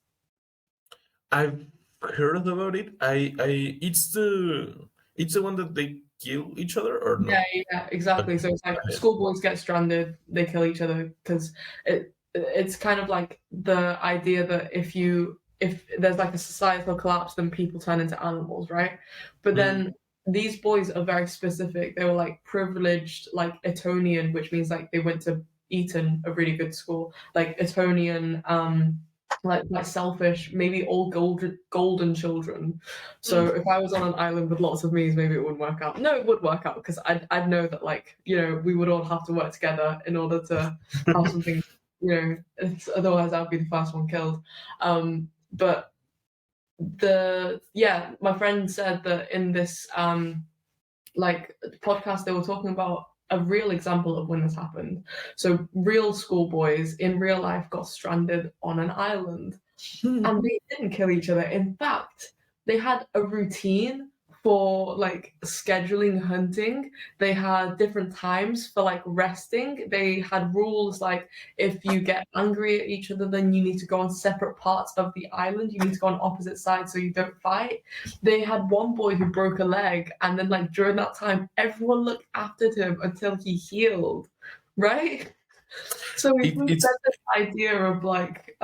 Speaker 1: I've heard about it. It's the one that they kill each other or
Speaker 2: Yeah,
Speaker 1: no?
Speaker 2: yeah, exactly. So it's like
Speaker 1: Yeah.
Speaker 2: schoolboys get stranded, they kill each other because it's kind of like the idea that if there's like a societal collapse, then people turn into animals, right? But
Speaker 1: Mm.
Speaker 2: then these boys are very specific. They were like privileged, like Etonian, which means like they went to Eton, a really good school, like Etonian, like selfish, maybe all golden children. So
Speaker 1: Mm.
Speaker 2: if I was on an island with lots of me's, maybe it wouldn't work out. No, it would work out because I'd know that like we would all have to work together in order to have something. Otherwise I'd be the first one killed. But my friend said that in this like podcast they were talking about a real example of when this happened. So real schoolboys in real life got stranded on an island and they didn't kill each other. In fact, they had a routine for like scheduling hunting. They had different times for like resting. They had rules like if you get angry at each other, then you need to go on separate parts of the island. You need to go on opposite sides so you don't fight. They had one boy who broke a leg, and then like during that time, everyone looked after him until he healed. Right? So we
Speaker 1: It's
Speaker 2: said this idea of like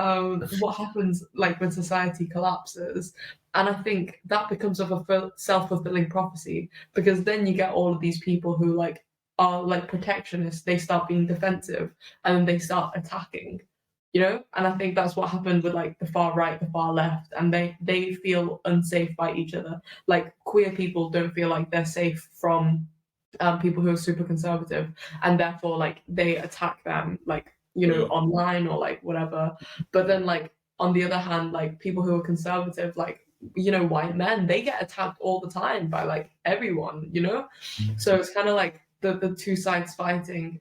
Speaker 2: what happens like when society collapses, and I think that becomes of a self-fulfilling prophecy because then you get all of these people who like are like protectionists. They start being defensive and then they start attacking. And I think that's what happened with like the far right, the far left, and they feel unsafe by each other. Like queer people don't feel like they're safe from people who are super conservative, and therefore like they attack them like
Speaker 1: mm.
Speaker 2: online or like whatever. But then like on the other hand, like people who are conservative, like white men, they get attacked all the time by like everyone. So it's kind of like the two sides fighting.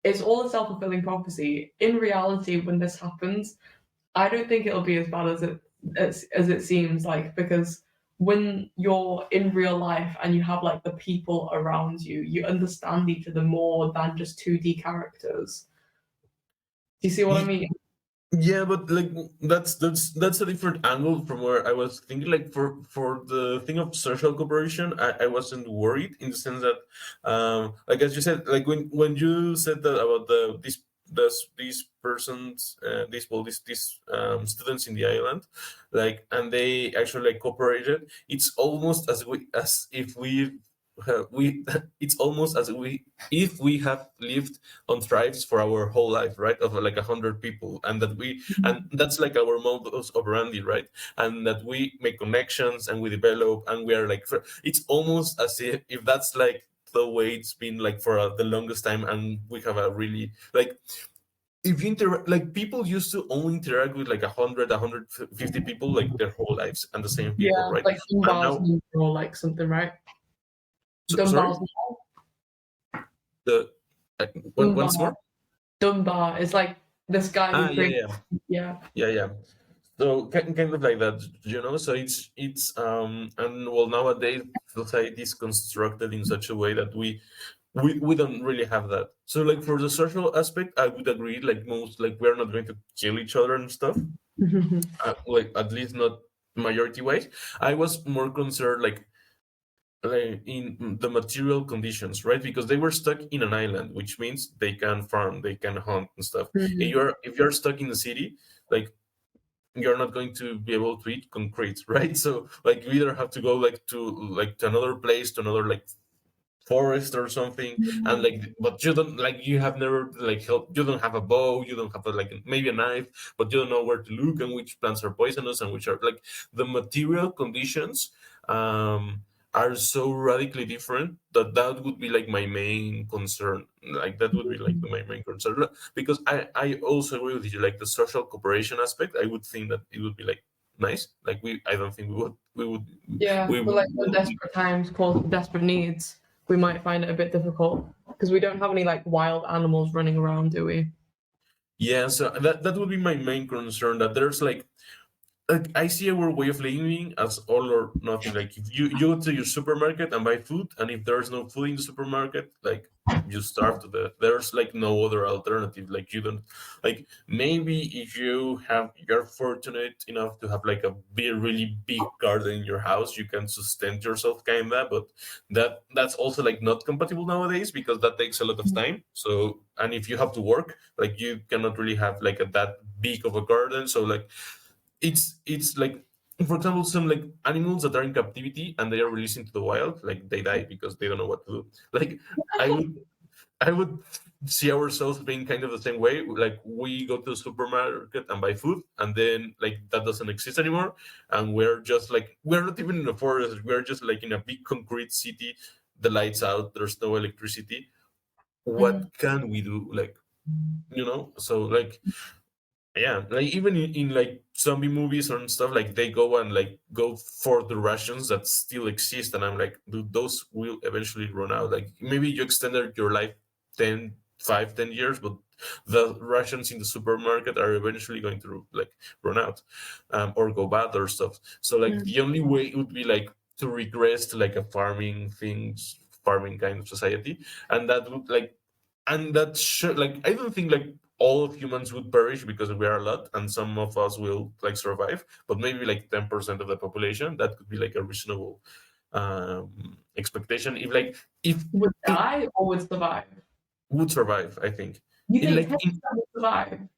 Speaker 2: It's all a self-fulfilling prophecy. In reality, when this happens, I don't think it'll be as bad as it seems like, because when you're in real life and you have like the people around you, you understand each other more than just 2D characters. Do you see what I mean?
Speaker 1: Yeah, but like that's a different angle from where I was thinking. Like for the thing of social cooperation, I wasn't worried in the sense that, like as you said, like when you said that about these persons, these students in the island, like and they actually like cooperated. It's almost as if we we it's almost as if we have lived on tribes for our whole life, right, of like 100 people, and that's like our modus operandi, right, and that we make connections and we develop and we are like it's almost as if that's like the way it's been like for the longest time, and we have a really like if you interact like people used to only interact with like 150 people like their whole lives and the same people,
Speaker 2: Yeah,
Speaker 1: right,
Speaker 2: like
Speaker 1: and
Speaker 2: Dunbar's
Speaker 1: now
Speaker 2: or like something, right?
Speaker 1: sorry,
Speaker 2: Dunbar's
Speaker 1: the uh, once
Speaker 2: Dunbar.
Speaker 1: more.
Speaker 2: Dunbar is like this guy who
Speaker 1: Yeah,
Speaker 2: created.
Speaker 1: yeah,
Speaker 2: Yeah.
Speaker 1: yeah, yeah. So kind of like that, you know. So it's and well, nowadays society is constructed in such a way that we don't really have that. So like for the social aspect, I would agree. Like most, like we're not going to kill each other and stuff. Like at least not majority wise. I was more concerned like in the material conditions, right? Because they were stuck in an island, which means they can farm, they can hunt and stuff. And
Speaker 2: Mhm.
Speaker 1: if you're stuck in the city, like you're not going to be able to eat concrete, right? So like you either have to go like to another place, to another like forest or something, and
Speaker 2: Mhm.
Speaker 1: like but you don't like you have never like help, you don't have a bow, you don't have like maybe a knife, but you don't know where to look and which plants are poisonous and which are like the material conditions um are so radically different that that would be like my main concern, like that would be like my main concern. Because I also agree with you, like the social cooperation aspect, I would think that it would be like nice, like I don't think
Speaker 2: Yeah,
Speaker 1: we
Speaker 2: but like when
Speaker 1: would
Speaker 2: desperate times call for desperate needs, we might find it a bit difficult because we don't have any like wild animals running around, do we?
Speaker 1: Yeah, so that would be my main concern. That there's like I see our way of living as all or nothing. Like if you go to your supermarket and buy food, and if there's no food in the supermarket, like you starve to death. There's like no other alternative. Like you don't like maybe if you're fortunate enough to have like a really big garden in your house, you can sustain yourself kinda, but that's also like not compatible nowadays because that takes a lot of time. So and if you have to work, like you cannot really have like that big of a garden. So like it's like for example some like animals that are in captivity and they are released into the wild, like they die because they don't know what to do. Like i would I would see ourselves being kind of the same way, like we go to the supermarket and buy food and then like that doesn't exist anymore, and we're just like we're not even in a forest, we're just like in a big concrete city, the lights out, there's no electricity. What
Speaker 2: Mhm.
Speaker 1: can we do, like, so like yeah, like even in like zombie movies and stuff, like they go and like go for the rations that still exist, and I'm like, dude, those will eventually run out. Like maybe you extended your life 10 5 10 years, but the rations in the supermarket are eventually going to like run out, or go bad or stuff. So like
Speaker 2: Mhm.
Speaker 1: the only way would be like to regress to like a farming kind of society, and that would like and that should like I don't think like all of humans would perish because we are a lot and some of us will like survive, but maybe like 10% of the population, that could be like a reasonable expectation if like if
Speaker 2: Would
Speaker 1: it
Speaker 2: die or would survive?
Speaker 1: would survive, I think.
Speaker 2: You
Speaker 1: in
Speaker 2: think
Speaker 1: like
Speaker 2: 10% would survive?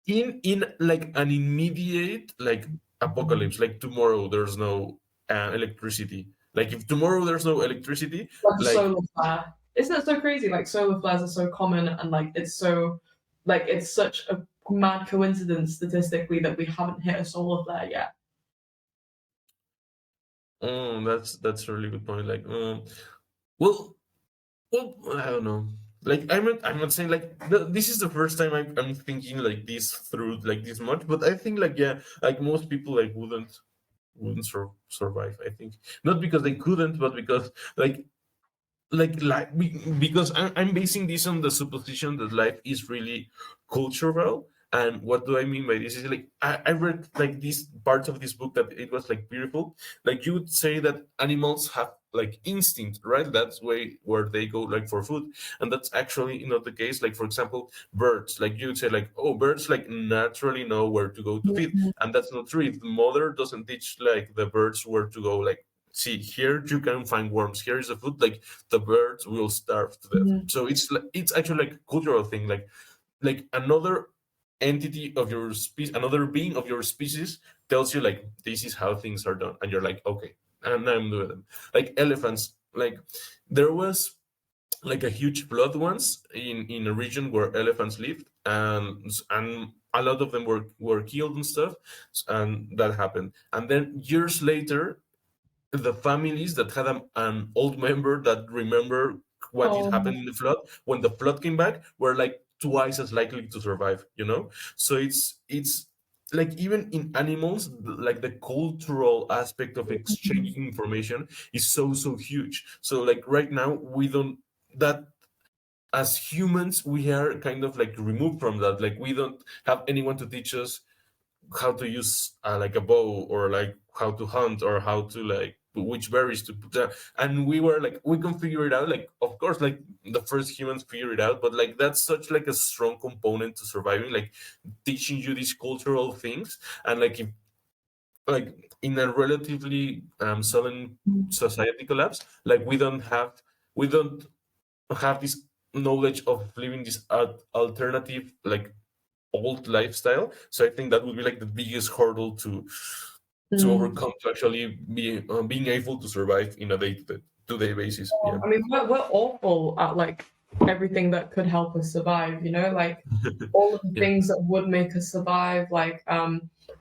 Speaker 1: in like an immediate like apocalypse, like tomorrow there's no electricity, like if tomorrow there's no electricity,
Speaker 2: Like a
Speaker 1: like
Speaker 2: solar flare. Isn't that so crazy? Like solar flares are so common and like it's such a mad coincidence statistically that we haven't hit a solar flare yet.
Speaker 1: that's a really good point, like well Well, I don't know. Like I'm not saying like this is the first time I'm thinking like this through like this much, but I think like yeah, like most people like wouldn't survive. I think not because they couldn't, but because because I'm basing this on the supposition that life is really cultural. And what do I mean by this is like I read like these parts of this book that it was like beautiful, like you would say that animals have like instinct, right? That's way where they go like for food, and that's actually not the case. Like for example birds, like you would say like, oh, birds like naturally know where to go to feed,
Speaker 2: Mhm.
Speaker 1: and that's not true. If the mother doesn't teach like the birds where to go, like, see, here you can find worms, here is the food, like the birds will starve to death.
Speaker 2: Mhm.
Speaker 1: So it's actually like a cultural thing, like another entity of your species, another being of your species tells you like this is how things are done, and you're like, okay, and I'm doing them. Like elephants, like there was like a huge flood once in a region where elephants lived, and a lot of them were killed and stuff, and that happened. And then years later, the families that had an old member that remember what did
Speaker 2: Oh,
Speaker 1: happen in the flood, when the flood came back, were like twice as likely to survive, you know. So it's like even in animals, like the cultural aspect of exchanging information is so huge. So like right now we don't, that as humans we are kind of like removed from that. Like we don't have anyone to teach us how to use like a bow, or like how to hunt, or how to like which berries to put down. And we were like, we can figure it out, like of course, like the first humans figure it out, but like that's such like a strong component to surviving, like teaching you these cultural things. And like if like in a relatively sudden society collapse, like we don't have this knowledge of living this alternative like old lifestyle. So I think that would be like the biggest hurdle to
Speaker 2: mm.
Speaker 1: overcome, to actually be being able to survive in a day-to-day basis. Yeah.
Speaker 2: I mean, we're awful at like everything that could help us survive, you know, like all of the
Speaker 1: Yeah.
Speaker 2: things that would make us survive. Like,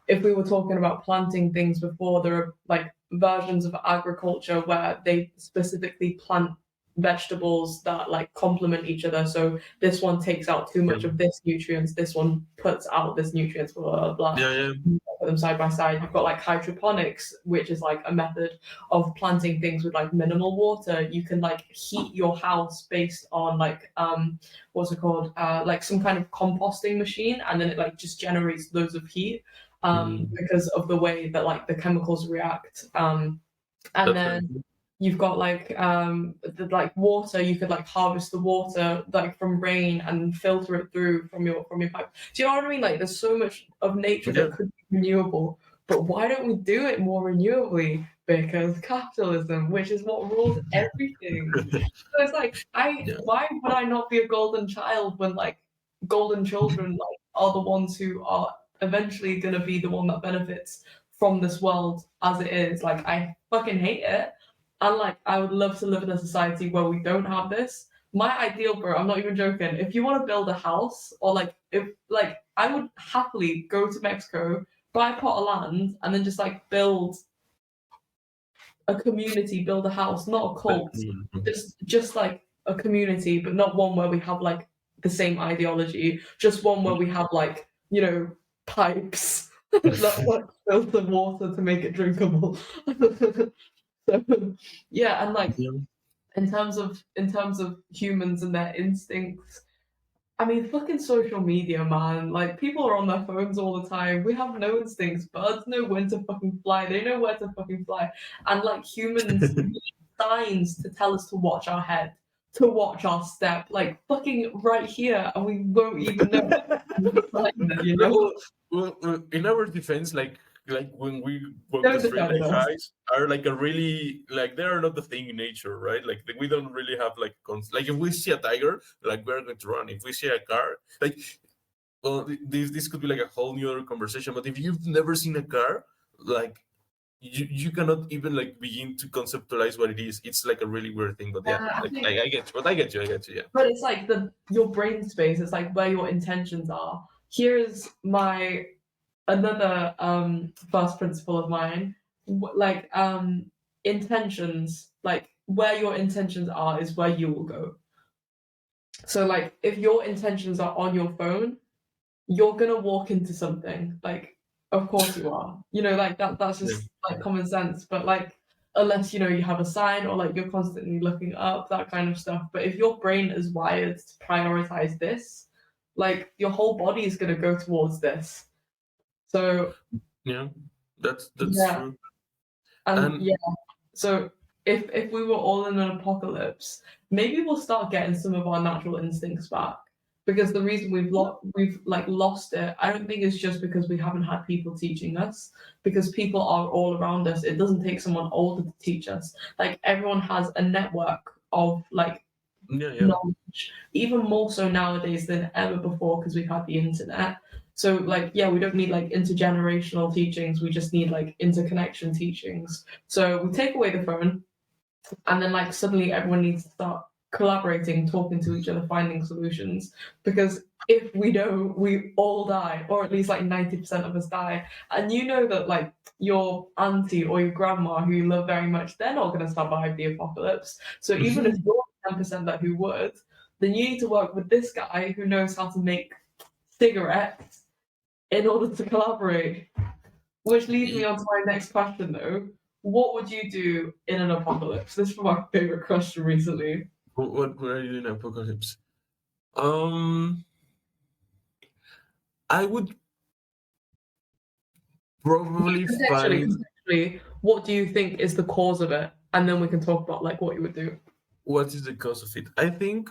Speaker 2: if we were talking about planting things before, there are like versions of agriculture where they specifically plant vegetables that like complement each other. So this one takes out too
Speaker 1: Yeah.
Speaker 2: much of this nutrients, this one puts out this nutrients, blah blah blah.
Speaker 1: Yeah. Yeah.
Speaker 2: You put them side by side. You've got like hydroponics, which is like a method of planting things with like minimal water. You can like heat your house based on like what's it called? Like some kind of composting machine, and then it like just generates loads of heat
Speaker 1: Mm,
Speaker 2: because of the way that like the chemicals react. And
Speaker 1: that's very
Speaker 2: then
Speaker 1: cool.
Speaker 2: you've got like like water. You could like harvest the water like from rain and filter it through from your pipe. Do you know what I mean? Like there's so much of nature
Speaker 1: Yeah.
Speaker 2: that could be renewable, but why don't we do it more renewably? Because capitalism, which is what rules everything. So it's like
Speaker 1: Yeah.
Speaker 2: why would I not be a golden child when like golden children like are the ones who are eventually gonna be the one that benefits from this world as it is. Like I fucking hate it. And like I would love to live in a society where we don't have this. My ideal, bro, I'm not even joking. If you want to build a house or like if like I would happily go to Mexico, buy a plot of land, and then just like build a community, build a house, not a
Speaker 1: Very
Speaker 2: cult,
Speaker 1: cool.
Speaker 2: just like a community, but not one where we have like the same ideology, just one where we have like, you know, pipes that like filter water to make it drinkable. So yeah, and like
Speaker 1: Yeah.
Speaker 2: in terms of humans and their instincts, I mean, fucking social media, man. Like, people are on their phones all the time. We have no instincts. Birds know when to fucking fly. They know where to fucking fly. And, like, humans need signs to tell us to watch our head, to watch our step. Like, fucking right here, and we won't even know. You know?
Speaker 1: Well, in our defense, like when we walk the
Speaker 2: Don't
Speaker 1: street,
Speaker 2: defend
Speaker 1: like
Speaker 2: us.
Speaker 1: highs are like a really like they are not the thing in nature, right? Like we don't really have like like if we see a tiger, like we're going to run. If we see a car, like well, this could be like a whole new other conversation. But if you've never seen a car, like you cannot even like begin to conceptualize what it is. It's like a really weird thing. But yeah,
Speaker 2: I think,
Speaker 1: like I get you, but I get you. Yeah.
Speaker 2: but it's like your brain space. It's like where your intentions are. Here's my another first principle of mine, like intentions, like where your intentions are is where you will go. So like if your intentions are on your phone, you're gonna walk into something. Like of course you are. You know, like that's
Speaker 1: Yeah.
Speaker 2: just like common sense. But like unless you know you have a sign or like you're constantly looking up, that kind of stuff. But if your brain is wired to prioritize this, like your whole body is gonna go towards this. So
Speaker 1: Yeah. That's
Speaker 2: yeah,
Speaker 1: true.
Speaker 2: and
Speaker 1: And
Speaker 2: yeah, so if we were all in an apocalypse, maybe we'll start getting some of our natural instincts back. Because the reason we've like lost it, I don't think it's just because we haven't had people teaching us. Because people are all around us. It doesn't take someone older to teach us. Like everyone has a network of like
Speaker 1: yeah, yeah.
Speaker 2: knowledge, even more so nowadays than ever before because we've had the internet. So like yeah, we don't need like intergenerational teachings. We just need like interconnection teachings. So we take away the phone, and then like suddenly everyone needs to start collaborating, talking to each other, finding solutions. Because if we know we all die, or at least like 90% of us die, and you know that like your auntie or your grandma who you love very much, they're not going to survive the apocalypse. So even if you're 10% that who would, then you need to work with this guy who knows how to make cigarettes in order to collaborate. Which leads me on to my next question though. What would you do in an apocalypse? This is my favorite question recently.
Speaker 1: What would I do in apocalypse? Um, I would probably find
Speaker 2: Contextually, what do you think is the cause of it? And then we can talk about like what you would do.
Speaker 1: what is the cause of it. I think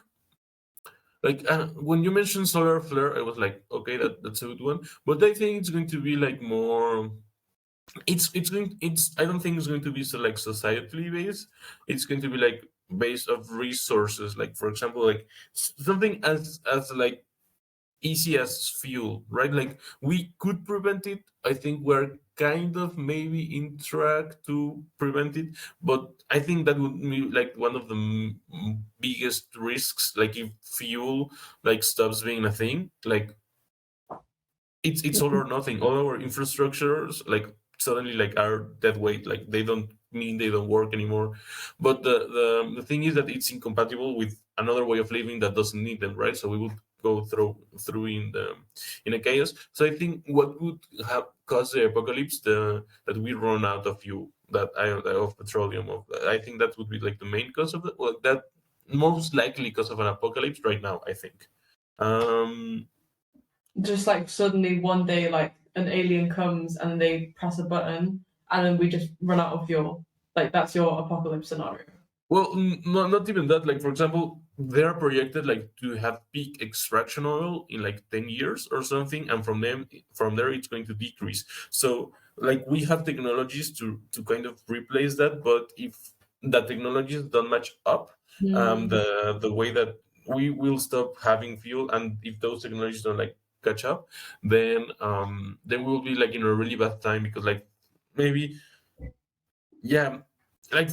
Speaker 1: like when you mentioned solar flare, I was like, okay, that's a good one. But I think it's going to be like more. It's going. It's I don't think it's going to be so like societally based. It's going to be like based of resources. Like for example, like something as like easy as fuel, right? Like we could prevent it. I think we're kind of maybe in track to prevent it, but I think that would be like one of the biggest risks. Like if fuel like stops being a thing, like it's all or nothing. All our infrastructures like suddenly like are dead weight. Like they don't mean they don't work anymore. But the thing is that it's incompatible with another way of living that doesn't need them, right? So we would go through in a chaos. So I think what would have caused the apocalypse, the that we run out of fuel, that of petroleum. Of I think that would be like the main cause of the well, that most likely cause of an apocalypse right now. I think. Um,
Speaker 2: Just like suddenly one day, like an alien comes and they press a button, and then we just run out of fuel. Like that's your apocalypse scenario.
Speaker 1: Well, not even that. Like, for example, they're projected like to have peak extraction oil in like 10 years or something, and from there it's going to decrease. So, like, we have technologies to kind of replace that, but if that technologies don't match up,
Speaker 2: Mm.
Speaker 1: the way that we will stop having fuel, and if those technologies don't like catch up, then we'll be like in a really bad time because like maybe yeah, like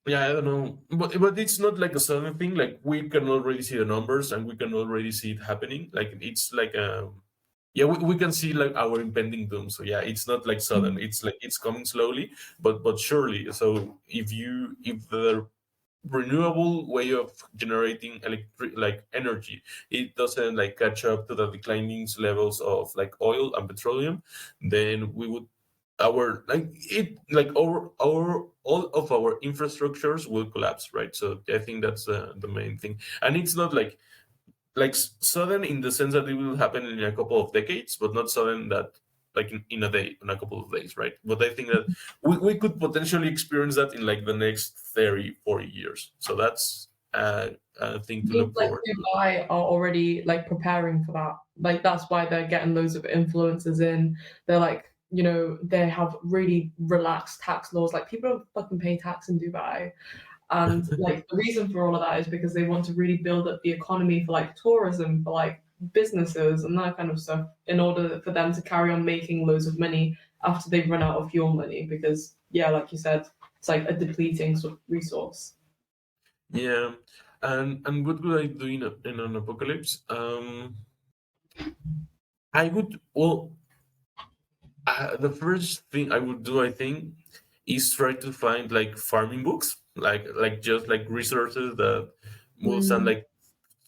Speaker 1: yeah, I don't know, but it's not like a sudden thing. Like we can already see the numbers, and we can already see it happening. Like it's like yeah, we can see like our impending doom. So yeah, it's not like sudden. It's like it's coming slowly, but surely. So if the renewable way of generating electric like energy it doesn't like catch up to the declining levels of like oil and petroleum, then we would our like it like our all of our infrastructures will collapse, right? So I think that's the main thing, and it's not like sudden in the sense that it will happen in a couple of decades, but not sudden that like in a day, in a couple of days, right? But I think that we could potentially experience that in like the next 30, 40 years. So that's a thing to
Speaker 2: Seems
Speaker 1: look
Speaker 2: like
Speaker 1: forward to.
Speaker 2: Dubai are already like preparing for that. Like that's why they're getting loads of influencers in. They're like, they have really relaxed tax laws. Like people don't fucking pay tax in Dubai. And like the reason for all of that is because they want to really build up the economy for like tourism, for like businesses and that kind of stuff, in order for them to carry on making loads of money after they've run out of fuel money. Because yeah, like you said, it's like a depleting sort of resource.
Speaker 1: Yeah, and what would I do in an apocalypse? I would well the first thing I would do, I think, is try to find like farming books, like just like resources that will sound
Speaker 2: Mm,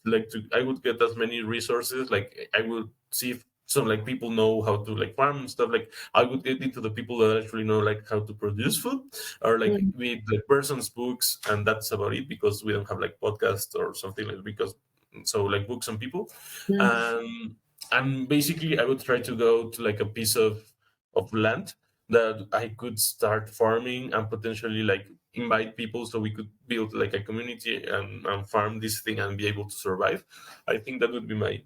Speaker 1: like to I would get as many resources. Like I would see if some like people know how to like farm and stuff. Like I would get into the people that actually know like how to produce food, or like
Speaker 2: mm,
Speaker 1: read like persons books, and that's about it because we don't have like podcasts or something like because so like books and people,
Speaker 2: mm.
Speaker 1: and and basically I would try to go to like a piece of land that I could start farming and potentially like invite people so we could build like a community and farm this thing and be able to survive. I think that would be my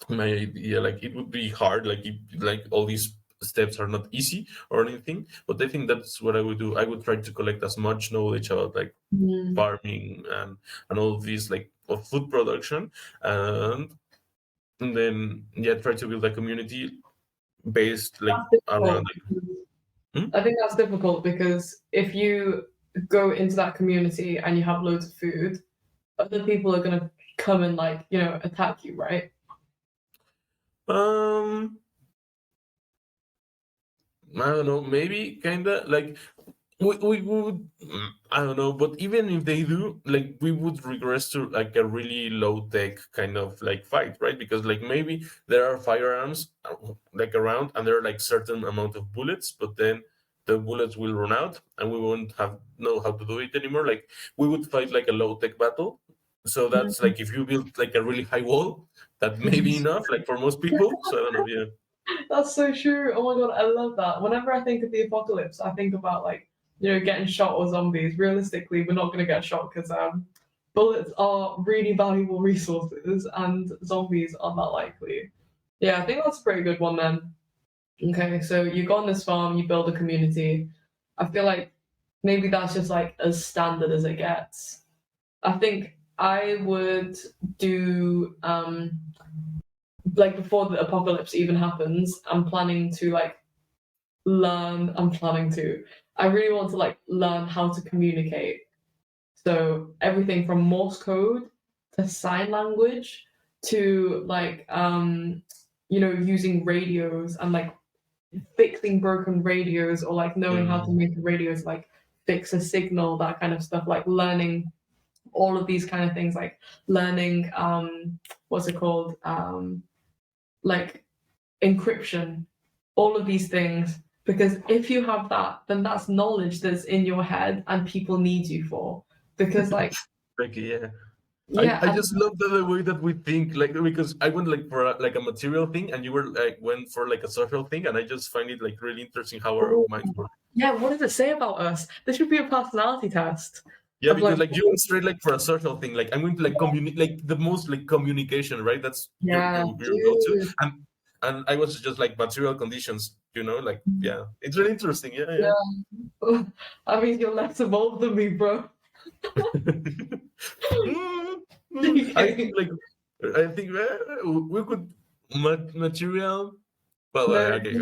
Speaker 1: idea. Like it would be hard, like all these steps are not easy or anything, but I think that's what I would do. I would try to collect as much knowledge about like
Speaker 2: Mm.
Speaker 1: farming and all of these like of food production, and and then yeah, try to build a community based like
Speaker 2: That's difficult.
Speaker 1: around like, hmm?
Speaker 2: I think that's difficult because if you go into that community and you have loads of food, other people are gonna come and like, attack you, right?
Speaker 1: Um, I don't know. Maybe kinda like we would. I don't know, but even if they do, like we would regress to like a really low tech kind of like fight, right? Because like maybe there are firearms like around, and there are like certain amount of bullets, but then the bullets will run out, and we won't have know how to do it anymore. Like we would fight like a low tech battle. So that's like if you build like a really high wall, that may be enough, like for most people. So I don't know. Yeah.
Speaker 2: That's so true. Oh my god, I love that. Whenever I think of the apocalypse, I think about like, getting shot or zombies. Realistically, we're not gonna get shot because bullets are really valuable resources and zombies are not likely. Yeah, I think that's a pretty good one then. Okay, so you go on this farm, you build a community. I feel like maybe that's just like as standard as it gets. I think I would do like before the apocalypse even happens, I'm planning to like I really want to like learn how to communicate. So everything from Morse code to sign language to like using radios and like fixing broken radios or like knowing how to
Speaker 1: Mm,
Speaker 2: make radios like fix a signal, that kind of stuff, like learning all of these kind of things, like learning what's it called? Like encryption, all of these things. Because if you have that, then that's knowledge that's in your head and people need you for. Because like,
Speaker 1: like yeah. I,
Speaker 2: yeah,
Speaker 1: I
Speaker 2: and
Speaker 1: just love the way that we think, like because I went like for like a material thing, and you were like went for like a social thing, and I just find it like really interesting how our
Speaker 2: oh,
Speaker 1: minds work.
Speaker 2: yeah, what does it say about us? This should be a personality test
Speaker 1: Yeah,
Speaker 2: of like,
Speaker 1: because like you went straight like for a social thing. Like I'm going to like communicate, like the most like communication, right? That's your
Speaker 2: yeah,
Speaker 1: your go to,
Speaker 2: dude,
Speaker 1: and I was just like material conditions, like yeah, it's really interesting. Yeah, yeah.
Speaker 2: yeah. I mean, you're less evolved than me, bro.
Speaker 1: Mm, I think
Speaker 2: Okay.
Speaker 1: like we could material. Well,
Speaker 2: No,
Speaker 1: okay,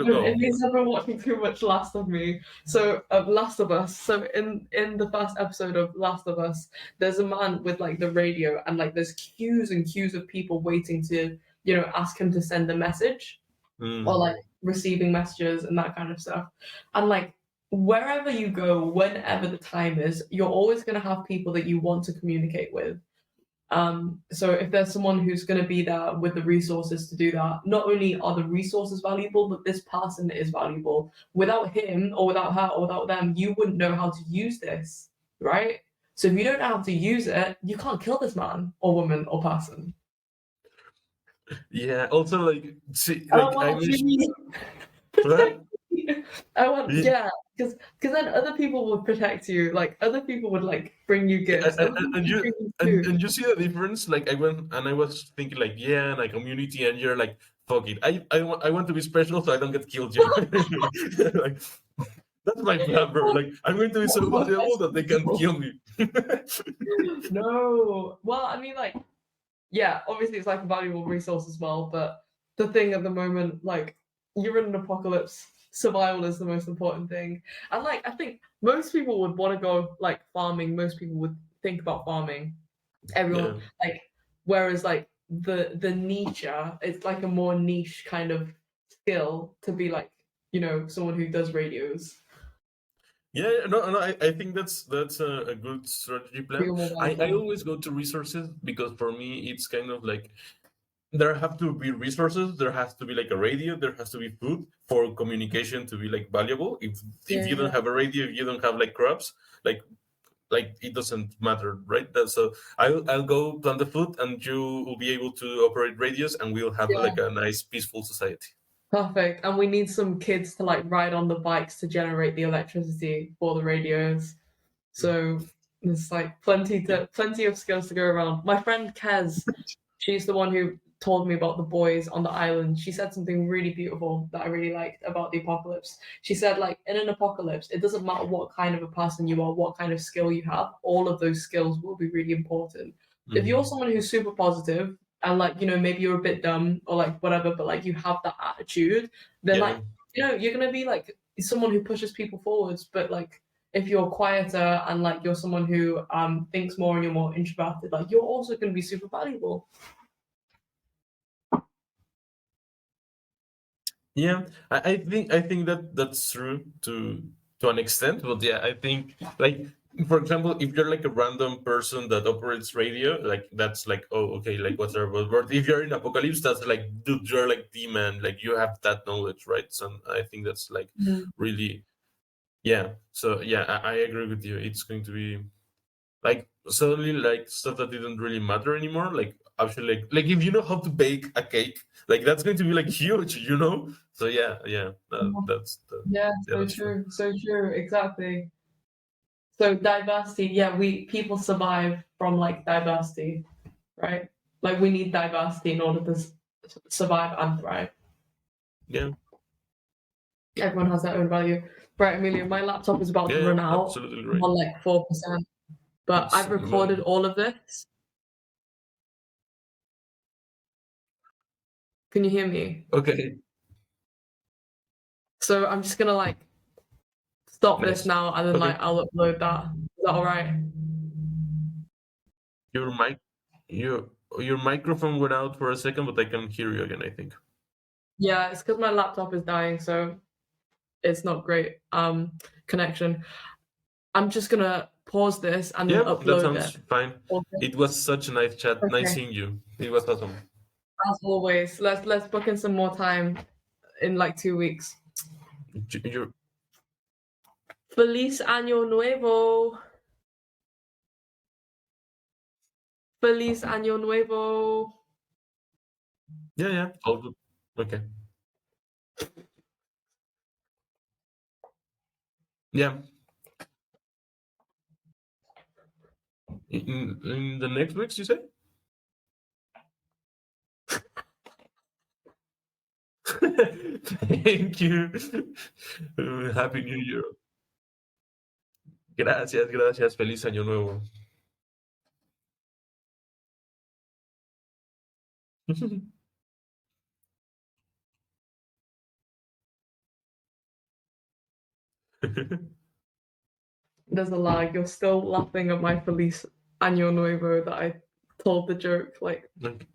Speaker 1: go
Speaker 2: it
Speaker 1: on.
Speaker 2: means I've been watching too much Last of Me. So, Last of Us. So, in the first episode of Last of Us, there's a man with like the radio, and like there's queues and queues of people waiting to, ask him to send a message or
Speaker 1: Mm,
Speaker 2: like receiving messages and that kind of stuff. And like wherever you go, whenever the time is, you're always going to have people that you want to communicate with. So if there's someone who's going to be there with the resources to do that, not only are the resources valuable, but this person is valuable. Without him or without her or without them, you wouldn't know how to use this, right? So if you don't know how to use it, you can't kill this man or woman or person.
Speaker 1: yeah. Also, like, see,
Speaker 2: I don't
Speaker 1: like I
Speaker 2: want
Speaker 1: wish.
Speaker 2: to
Speaker 1: What?
Speaker 2: protect you. I want,
Speaker 1: Yeah,
Speaker 2: yeah, because then other people would protect you. Like other people would like bring you gifts. Other people
Speaker 1: and
Speaker 2: would
Speaker 1: you
Speaker 2: bring you food.
Speaker 1: and you see the difference. Like I went and I was thinking like, yeah, like community, and you're like, fuck it. I want to be special so I don't get killed. Like, that's my plan, bro. Like I'm going to be so valuable that they can't kill me.
Speaker 2: No. Well, I mean, like, yeah, obviously it's like a valuable resource as well, but the thing at the moment, like, you're in an apocalypse, survival is the most important thing. And like, I think most people would want to go like farming, most people would think about farming. Everyone
Speaker 1: Yeah.
Speaker 2: like whereas like the niche, it's like a more niche kind of skill to be like, someone who does radios.
Speaker 1: Yeah, no, no. I think that's a good strategy plan.
Speaker 2: Feel more
Speaker 1: I
Speaker 2: valuable.
Speaker 1: always go to resources because for me it's kind of like there have to be resources, there has to be like a radio, there has to be food for communication to be like valuable. If
Speaker 2: Yeah,
Speaker 1: you
Speaker 2: yeah.
Speaker 1: don't have a radio, if you don't have like crops, like it doesn't matter, right? So I'll go plant the food, and you will be able to operate radios, and we'll have
Speaker 2: Yeah.
Speaker 1: like a nice peaceful society.
Speaker 2: Perfect. And we need some kids to like ride on the bikes to generate the electricity for the radios. So there's like plenty of skills to go around. My friend Kez, she's the one who told me about the boys on the island. She said something really beautiful that I really liked about the apocalypse. She said, like, in an apocalypse, it doesn't matter what kind of a person you are, what kind of skill you have, all of those skills will be really important. If you're
Speaker 1: Mhm.
Speaker 2: someone who's super positive and, like, maybe you're a bit dumb or, like, whatever, but, like, you have that attitude, then,
Speaker 1: Yeah.
Speaker 2: like, you're going to be, like, someone who pushes people forwards, but, like, if you're quieter and like you're someone who thinks more and you're more introverted, like you're also going to be super valuable.
Speaker 1: Yeah, I think that that's true to an extent, but yeah, I think like for example, if you're like a random person that operates radio, like that's like oh okay, like what's our but if you're in apocalypse, that's like dude, you're like the man, like you have that knowledge, right? So I think that's like really yeah. So yeah, I agree with you. It's going to be like suddenly like stuff that didn't really matter anymore like actually like if you know how to bake a cake like that's going to be like huge, so yeah,
Speaker 2: Yeah,
Speaker 1: yeah, that's true.
Speaker 2: so true, exactly. So diversity, yeah, we people survive from like diversity, right? Like we need diversity in order to survive and thrive.
Speaker 1: Yeah,
Speaker 2: Everyone has their own value. Right, Amelia, my laptop is about
Speaker 1: yeah,
Speaker 2: to
Speaker 1: yeah,
Speaker 2: run out.
Speaker 1: absolutely
Speaker 2: I'm
Speaker 1: right.
Speaker 2: on like 4%, but I've recorded
Speaker 1: Well,
Speaker 2: all of this. Can you hear me?
Speaker 1: okay,
Speaker 2: So I'm just gonna like stop this
Speaker 1: nice.
Speaker 2: now and then
Speaker 1: Okay,
Speaker 2: like I'll upload that. Is that all right?
Speaker 1: your mic your your microphone went out for a second but I can hear you again, I think.
Speaker 2: Yeah, it's because my laptop is dying, so it's not great connection. I'm just gonna pause this and then
Speaker 1: Yeah, that
Speaker 2: upload
Speaker 1: sounds
Speaker 2: it.
Speaker 1: fine.
Speaker 2: Okay.
Speaker 1: It was such a nice chat, nice
Speaker 2: Okay.
Speaker 1: seeing you. It was awesome.
Speaker 2: As always, let's book in some more time in like 2 weeks.
Speaker 1: You're,
Speaker 2: Feliz Año Nuevo. Feliz Año Nuevo.
Speaker 1: yeah, all good. Okay. Yeah. In the next weeks, you say? Thank you. Happy New Year. Gracias, gracias. Feliz Año Nuevo.
Speaker 2: There's a lag. You're still laughing at my Feliz Año Nuevo that I told the joke. Like,
Speaker 1: Okay.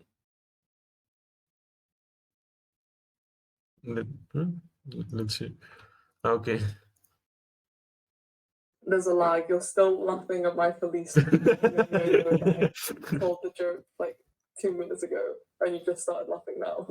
Speaker 1: Let, huh? Let's see. Okay.
Speaker 2: there's a lag. You're still laughing at my Feliz Año Nuevo that I told the joke like 2 minutes ago, and you just started laughing now.